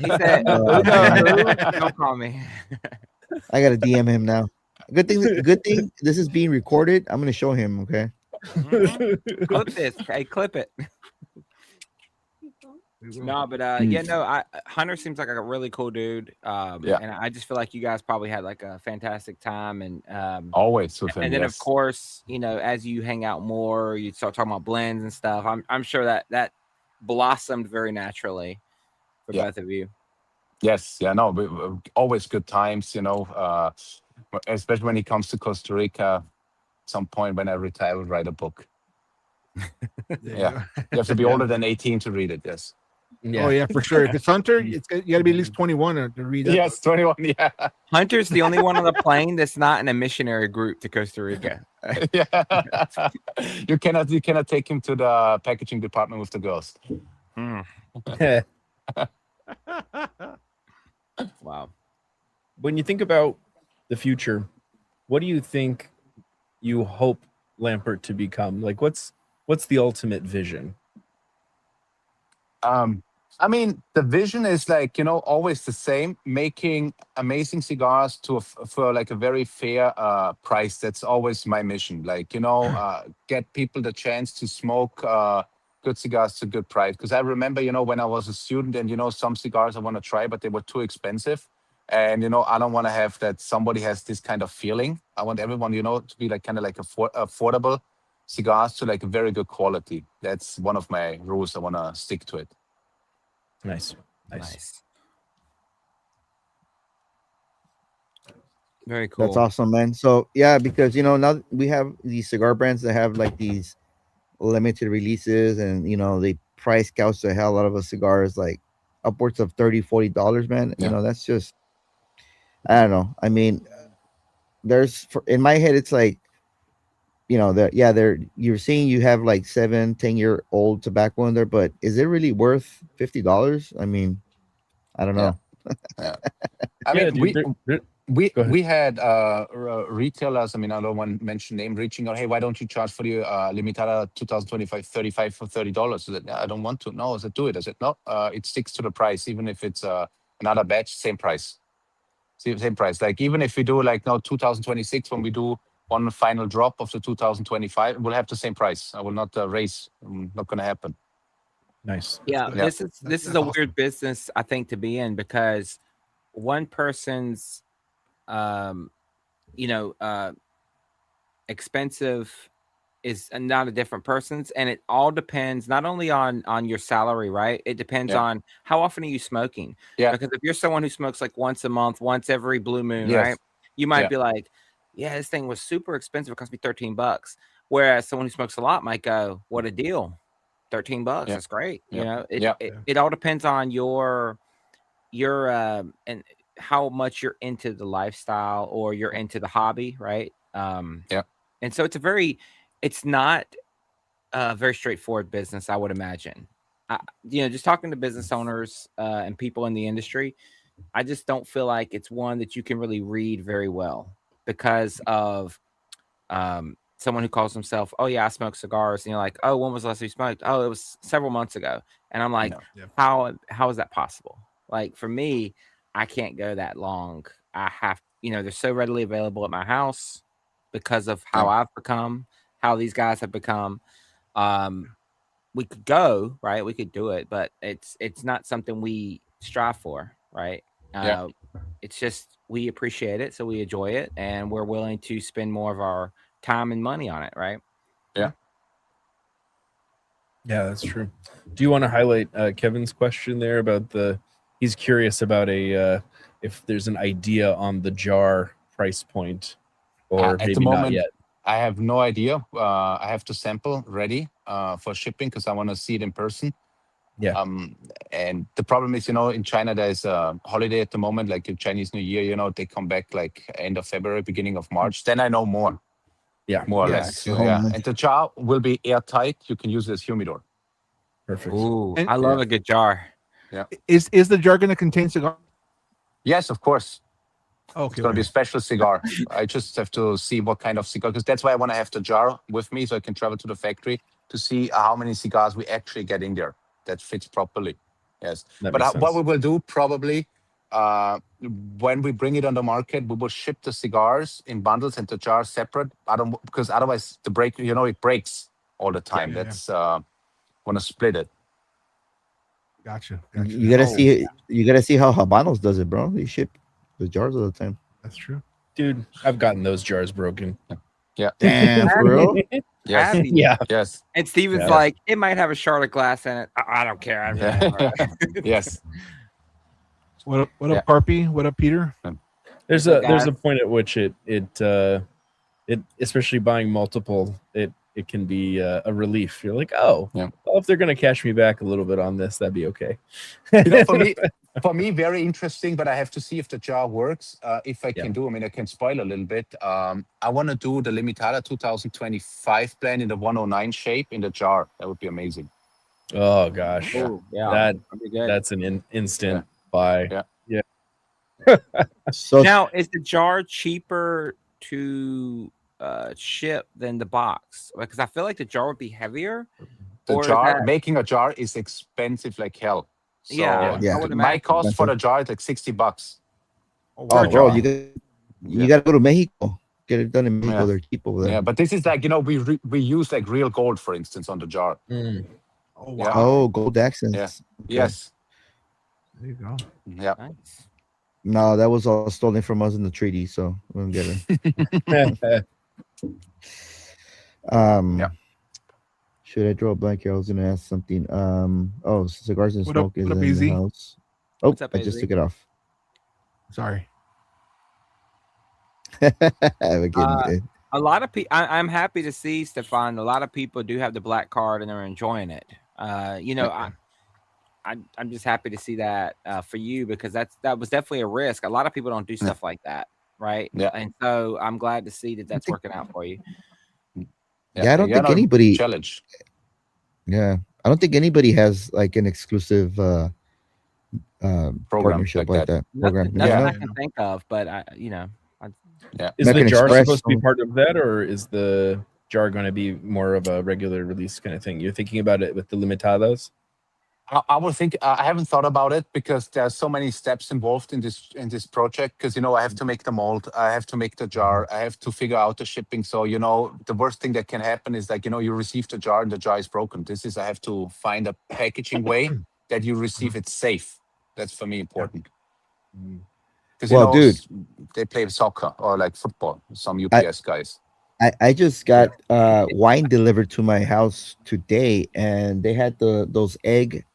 He said, don't call me. I gotta DM him now. Good thing this is being recorded. I'm gonna show him, okay? Clip this. Hey, clip it. No, but Hunter seems like a really cool dude. And I just feel like you guys probably had like a fantastic time, and always with him. And then of course, as you hang out more, you start talking about blends and stuff. I'm sure that blossomed very naturally for both of you. Yes, always good times, especially when he comes to Costa Rica. At some point when I retire, I will write a book. Yeah. You have to be older than 18 to read it. Yes. Yeah. Oh yeah, for sure. If it's Hunter, you got to be at least 21 to read it. Yes, 21. Yeah. Hunter's the only one on the plane that's not in a missionary group to Costa Rica. Yeah. You cannot take him to the packaging department with the girls. Wow. When you think about the future, what do you think you hope Lampert to become? Like, what's the ultimate vision? I mean, the vision is always the same, making amazing cigars for like a very fair price. That's always my mission. Get people the chance to smoke good cigars to good price. Because I remember, when I was a student and, some cigars I want to try, but they were too expensive. And, I don't want to have that somebody has this kind of feeling. I want everyone, to be like kind of like affordable cigars to like a very good quality. That's one of my rules. I want to stick to it. Nice. Very cool. That's awesome, man. So yeah, because now we have these cigar brands that have like these limited releases, and they price gouge the hell out of a cigar is like upwards of $30-$40, man. Yeah. That's just, I don't know. I mean, in my head it's like, you're seeing you have like 7-10-year-old tobacco in there, but is it really worth $50? I mean, I don't know. Yeah. I mean, dude, we had retailers. I mean, I don't want to mention name, reaching out. Hey, why don't you charge for the Limitada 2025 35 for $30? I said, I don't want to. No, I said, do it. I said, no, it sticks to the price, even if it's another batch, same price. Same price. Like even if we do like now 2026, when we do one final drop of the 2025, we'll have the same price. I will not raise. Not going to happen. Nice. Yeah, this is a weird business, I think, to be in, because one person's expensive is not a different person's, and it all depends not only on your salary, right? It depends on how often are you smoking. Because if you're someone who smokes like once a month, once every blue moon, right? You might be like, yeah, this thing was super expensive, it cost me $13. Whereas someone who smokes a lot might go, what a deal. $13, that's great. It all depends on your and how much you're into the lifestyle or you're into the hobby, right? And so it's not a very straightforward business, I would imagine. Just talking to business owners and people in the industry, I just don't feel like it's one that you can really read very well because of someone who calls himself, oh yeah, I smoke cigars, and you're like, oh, when was the last time you smoked? Oh, it was several months ago. And I'm like, how is that possible? Like for me, I can't go that long. I have, they're so readily available at my house because of how I've become, how these guys have become. We could go, right? We could do it, but it's not something we strive for, right? It's just we appreciate it, so we enjoy it, and we're willing to spend more of our time and money on it, right? Yeah, that's true. Do you want to highlight Kevin's question there about he's curious about if there's an idea on the jar price point, or at the moment, not yet? I have no idea. I have to sample ready for shipping because I want to see it in person. And the problem is, in China, there's a holiday at the moment, like the Chinese New Year, they come back like end of February, beginning of March. Then I know more. More or less. And the jar will be airtight. You can use it as humidor. Perfect. Ooh, I love a good jar. Yeah. Is the jar going to contain cigar? Yes, of course. Okay. It's going to be a special cigar. I just have to see what kind of cigar, because that's why I want to have the jar with me so I can travel to the factory to see how many cigars we actually get in there that fits properly. Yes. But what we will do probably, when we bring it on the market, we will ship the cigars in bundles and the jars separate. Because otherwise the break, it breaks all the time. That's want to split it. Gotcha. You gotta see. You gotta see how Habanos does it, bro. They ship the jars all the time. That's true, dude. I've gotten those jars broken. Yeah. Damn, for real. Yes. Yes. And Steven's like, it might have a shard of glass in it. I don't care. Yes. What up, Carpy? What up, Peter? There's a point at which it especially buying multiple, it can be a relief. You're like, well, if they're gonna cash me back a little bit on this, that'd be okay. For me, very interesting, but I have to see if the jar works. If I can do, I can spoil a little bit. I want to do the Limitada 2025 blend in the 109 shape in the jar. That would be amazing. Oh gosh, that's an instant buy. Yeah. So now, is the jar cheaper to ship than the box? Because I feel like the jar would be heavier. Making a jar is expensive like hell. So my cost for the jar is like $60. Oh, bro, you gotta go to Mexico. Get it done in Mexico. They're cheap over there. Yeah, but this is like, we use like real gold, for instance, on the jar. Oh Yeah. wow! Oh, gold accents. Yeah. Okay. Yes. There you go. Yeah. Nice. No, that was all stolen from us in the treaty, so we don't get it. Yeah. Should I draw a blank here? I was gonna ask something. Oh, cigars and What up? smoke is What up, in the AZ? house. Oh, What's up, I just AZ? took it off. Sorry. Again, A lot of people. I'm happy to see, Stefan. A lot of people do have the black card and they're enjoying it. You know, I'm just happy to see that for you, because that was definitely a risk. A lot of people don't do stuff like that, right? Yeah. And so I'm glad to see that that's working out for you. Yeah, I don't think anybody. challenge. Yeah, I don't think anybody has like an exclusive Program partnership like like that. Nothing, Program. nothing Yeah. I can think of, but Yeah. Is the American jar Express, supposed to be part of that, or is the jar going to be more of a regular release kind of thing? You're thinking about it with the limitados? I would think I haven't thought about it because there are so many steps involved in this project. Because I have to make the mold, I have to make the jar, I have to figure out the shipping. So the worst thing that can happen is like you receive the jar and the jar is broken. I have to find a packaging way that you receive it safe. That's for me important. Because Well, dude, they play soccer or like football. Some UPS guys. I just got wine delivered to my house today, and they had those egg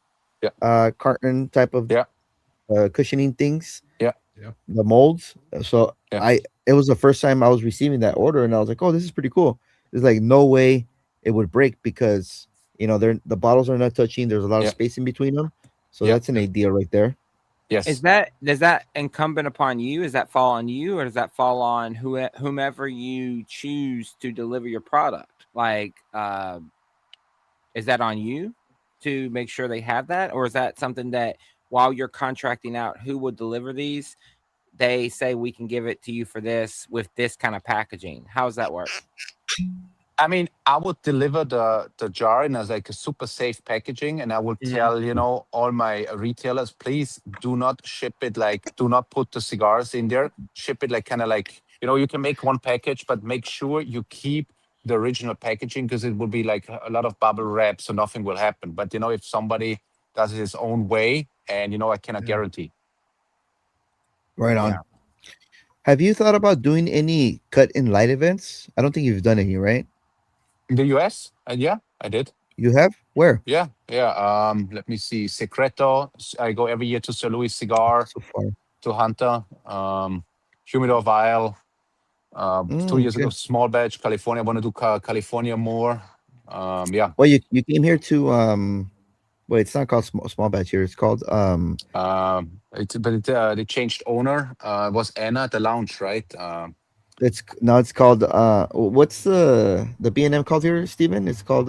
carton type of cushioning things. Yeah. The molds. So Yeah. it was the first time I was receiving that order, and I was like, oh, this is pretty cool. There's like no way it would break because the bottles are not touching. There's a lot of space in between them. So that's an idea right there. Yes. does that incumbent upon you? Does that fall on you, or does that fall on whomever you choose to deliver your product? Like, is that on you to make sure they have that, or is that something that while you're contracting out who would deliver these, they say we can give it to you for this with this kind of packaging? How does that work? I mean, I would deliver the jar in as like a super safe packaging, and I would tell all my retailers, please do not ship it do not put the cigars in there. Ship it kind of you can make one package, but make sure you keep the original packaging because it will be like a lot of bubble wrap, so nothing will happen. But if somebody does it his own way, and I cannot guarantee. Right on. Yeah. Have you thought about doing any cut in light events? I don't think you've done any, right? In the US? Yeah, I did. You have? Where? Yeah. Let me see. Secreto. I go every year to Sir Louie Cigar. So far. To Hunter. Humidor Vial. 2 years ago, Small Batch, California. I want to do California more. Yeah. Well, you came here to wait, it's not called small batch here. It's called they changed owner. It was Anna at the lounge, right? It's called what's the B&M called here, Steven? It's called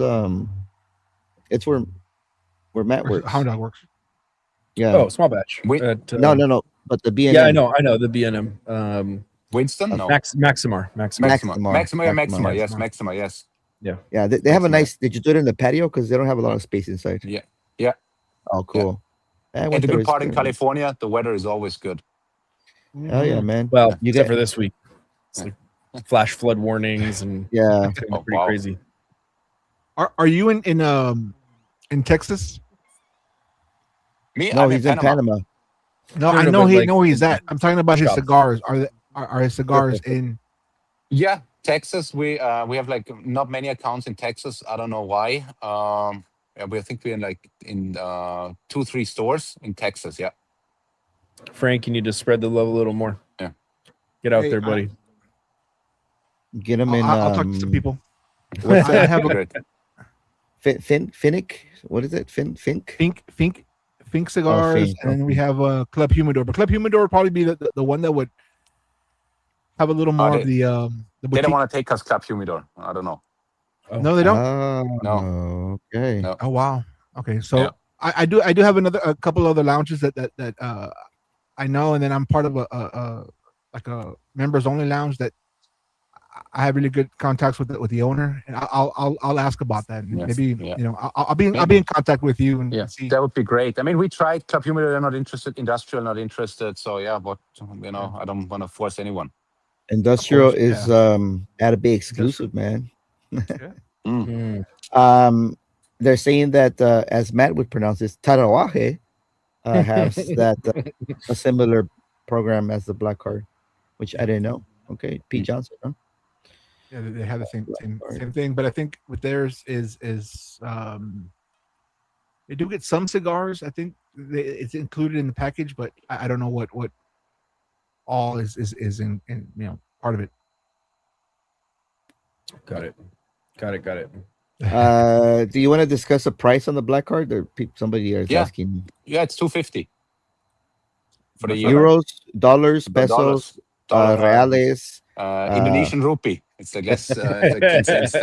it's where Matt works. How that works. Yeah. Oh, small batch. No. But the B&M. Yeah, I know the B&M. Winston? No. Maximar. Yes, Maxima, yes. Yeah, they have a nice. Did you do it in the patio? Because they don't have a lot of space inside. Yeah. Oh, cool. Yeah. And the good part in California, the weather is always good. Oh yeah, man. Well, except for this week. It's like flash flood warnings and pretty crazy. Are you in Texas? Me? No, he's in Panama. No, I know he's at. I'm talking about his cigars. Are his cigars in? Yeah, Texas. We have not many accounts in Texas. I don't know why. I think we're in 2-3 stores in Texas. Yeah. Frank, you need to spread the love a little more. Yeah. Get out there, buddy. Get them in. I'll talk to some people. What's I have a Finnick. What is it? Fink cigars, and then we have Club Humidor. But Club Humidor would probably be the one that would have a little more of the. They don't want to take us Club Humidor. I don't know. Oh. No, they don't. No. Okay. No. Oh wow. Okay, so I do have a couple other lounges that I know, and then I'm part of a members only lounge that I have really good contacts with the owner, and I'll ask about that. Yes. Maybe I'll be in contact with you and see. That would be great. I mean, we tried Club Humidor; they're not interested. Industrial, not interested. So but I don't want to force anyone. Industrial is at a big exclusive, man. they're saying that as Matt would pronounce this, Tarawaje has that a similar program as the black card, which I didn't know. Okay, Pete Johnson, huh? Yeah, they have the same thing, but I think with theirs is they do get some cigars. I think it's included in the package, but I don't know what all is in part of it. Got it. Do you want to discuss the price on the black card? Or somebody is asking. Yeah, it's $250 for the year. Euros, dollars, pesos, reales, Indonesian rupee. It's like less. It's like 10 cents.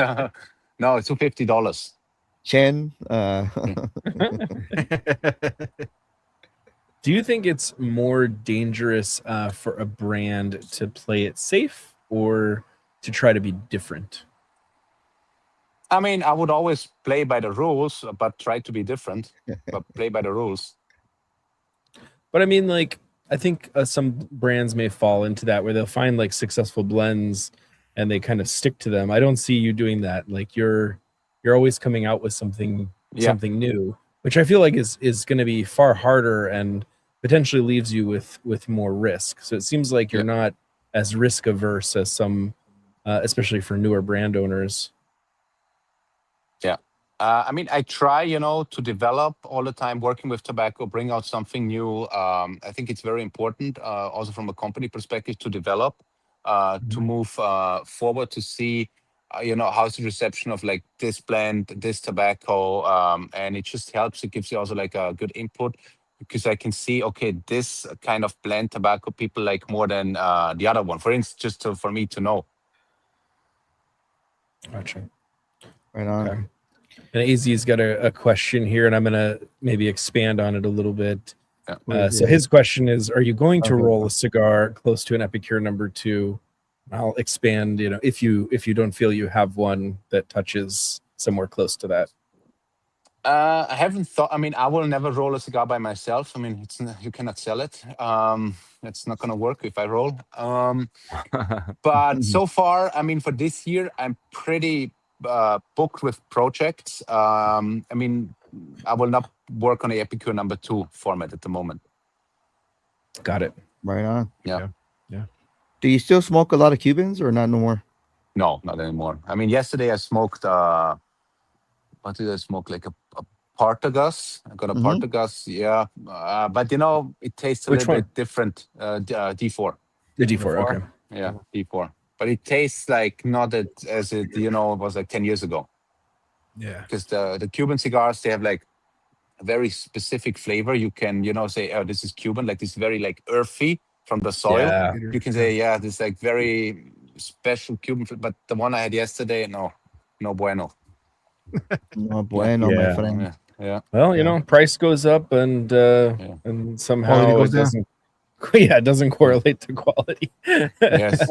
No, it's $250. Chen. Do you think it's more dangerous for a brand to play it safe or to try to be different? I mean, I would always play by the rules, but try to be different, but play by the rules. But I mean, like, I think some brands may fall into that where they'll find like successful blends and they kind of stick to them. I don't see you doing that. Like you're always coming out with something new, which I feel like is going to be far harder and potentially leaves you with more risk. So it seems like you're not as risk averse as some, especially for newer brand owners. Yeah. I mean, I try, to develop all the time, working with tobacco, bring out something new. I think it's very important, also from a company perspective, to develop, to move forward, to see, how's the reception of like this blend, this tobacco, and it just helps. It gives you also like a good input because I can see, okay, this kind of blend tobacco people like more than the other one. For instance, just for me to know. Gotcha. Right on. Okay. And AZ's got a question here, and I'm going to maybe expand on it a little bit. So his question is, are you going to roll a cigar close to an Epicure number 2? I'll expand, if you don't feel you have one that touches somewhere close to that. I haven't thought. I mean, I will never roll a cigar by myself. I mean, you cannot sell it. It's not going to work if I roll. But so far, I mean, for this year, I'm pretty booked with projects. I mean, I will not work on the Epicure number 2 format at the moment. Got it. Right on. Yeah. Do you still smoke a lot of Cubans or not no more? No, not anymore. I mean, yesterday I smoked. What did I smoke? Like a Partagas. I got a Partagas. Yeah, but it tastes a little bit different. D4. The D4. Okay. Yeah, D4. But it tastes like not as it was like 10 years ago. Yeah. Because the Cuban cigars, they have like a very specific flavor. You can say, oh, this is Cuban, like this very like earthy from the soil. Yeah. You can say, yeah, this like very special Cuban. But the one I had yesterday, no bueno. No bueno, my friend. Yeah. Well, price goes up and somehow it doesn't. Yeah, it doesn't correlate to quality. Yes.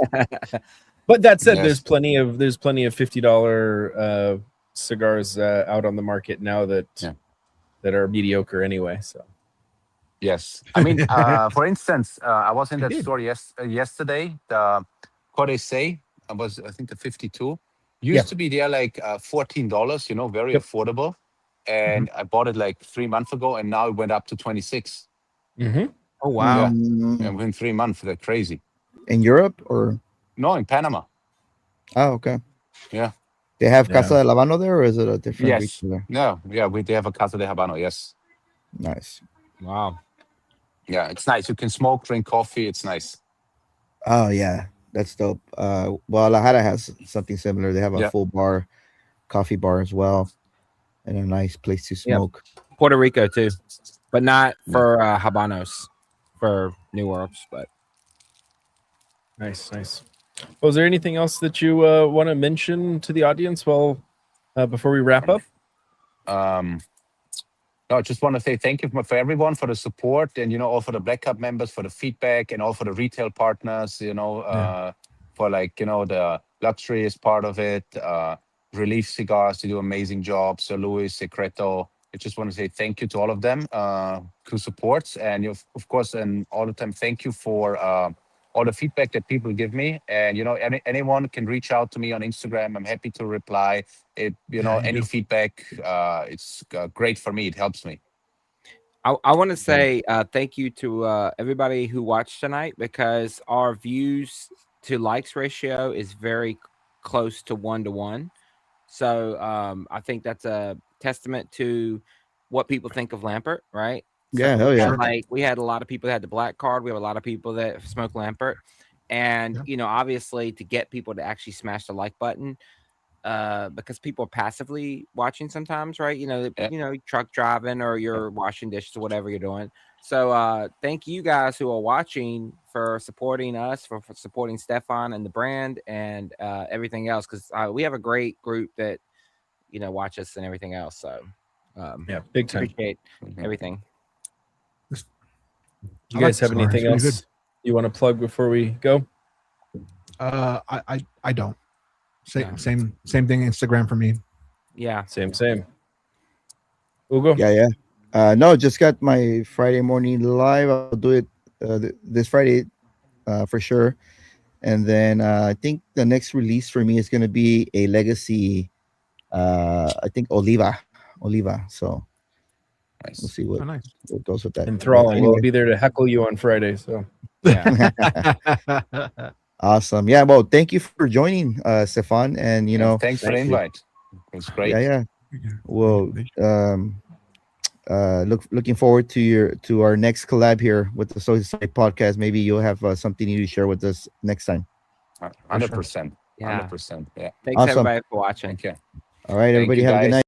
But that said, there's plenty of $50 cigars out on the market now that are mediocre anyway. So. Yes, I mean, for instance, I was in that store yesterday. The Correse was, I think, the 52 used to be there like $14. Very affordable, and I bought it like 3 months ago, and now it went up to 26. Oh wow! And within 3 months, they're crazy. In Europe or no, in Panama? Oh, okay. Yeah. They have Casa de Habano there, or is it a different? Yes. No. Yeah, they have a Casa de Habano. Yes. Nice. Wow. Yeah, it's nice. You can smoke, drink coffee. It's nice. Oh yeah, that's dope. Guadalajara has something similar. They have a full bar, coffee bar as well, and a nice place to smoke. Puerto Rico too, but not for Habanos, for New Worlds. But nice. Well, is there anything else that you want to mention to the audience before we wrap up? No, I just want to say thank you for everyone for the support, and all for the Black Cup members for the feedback, and all for the retail partners. For like the luxury is part of it. Relief Cigars, they do amazing jobs. So Louie, Secreto. I just want to say thank you to all of them who supports, and of course, and all the time thank you for all all the feedback that people give me. And anyone can reach out to me on Instagram. I'm happy to reply. Any feedback, it's great for me. It helps me. I want to say thank you to everybody who watched tonight, because our views to likes ratio is very close to 1-to-1. So I think that's a testament to what people think of Lampert, right? Yeah, So hell yeah. like we had a lot of people that had the black card. We have a lot of people that smoke Lampert, and obviously to get people to actually smash the like button. Because people are passively watching sometimes, right? Truck driving or you're washing dishes or whatever you're doing. So thank you guys who are watching for supporting us, for supporting Stefan and the brand and everything else, because we have a great group that watch us and everything else. So big time. Appreciate everything. You guys have anything else you want to plug before we go? I don't. Same thing. Instagram for me. Yeah. Same. Hugo? Yeah. No, just got my Friday morning live. I'll do it this Friday for sure. And then I think the next release for me is going to be a legacy. I think Oliva. So nice. We'll see what goes with that. Enthralling. Anyway. We'll be there to heckle you on Friday. So yeah. Awesome. Yeah. Well, thank you for joining, Stefan. And thanks for the invite. It's great. Yeah. Well, looking forward to our next collab here with the Social Society podcast. Maybe you'll have something new to share with us next time. 100%. Yeah. 100%. Yeah. Thanks everybody for watching. Thank you. All right, everybody, have a good night.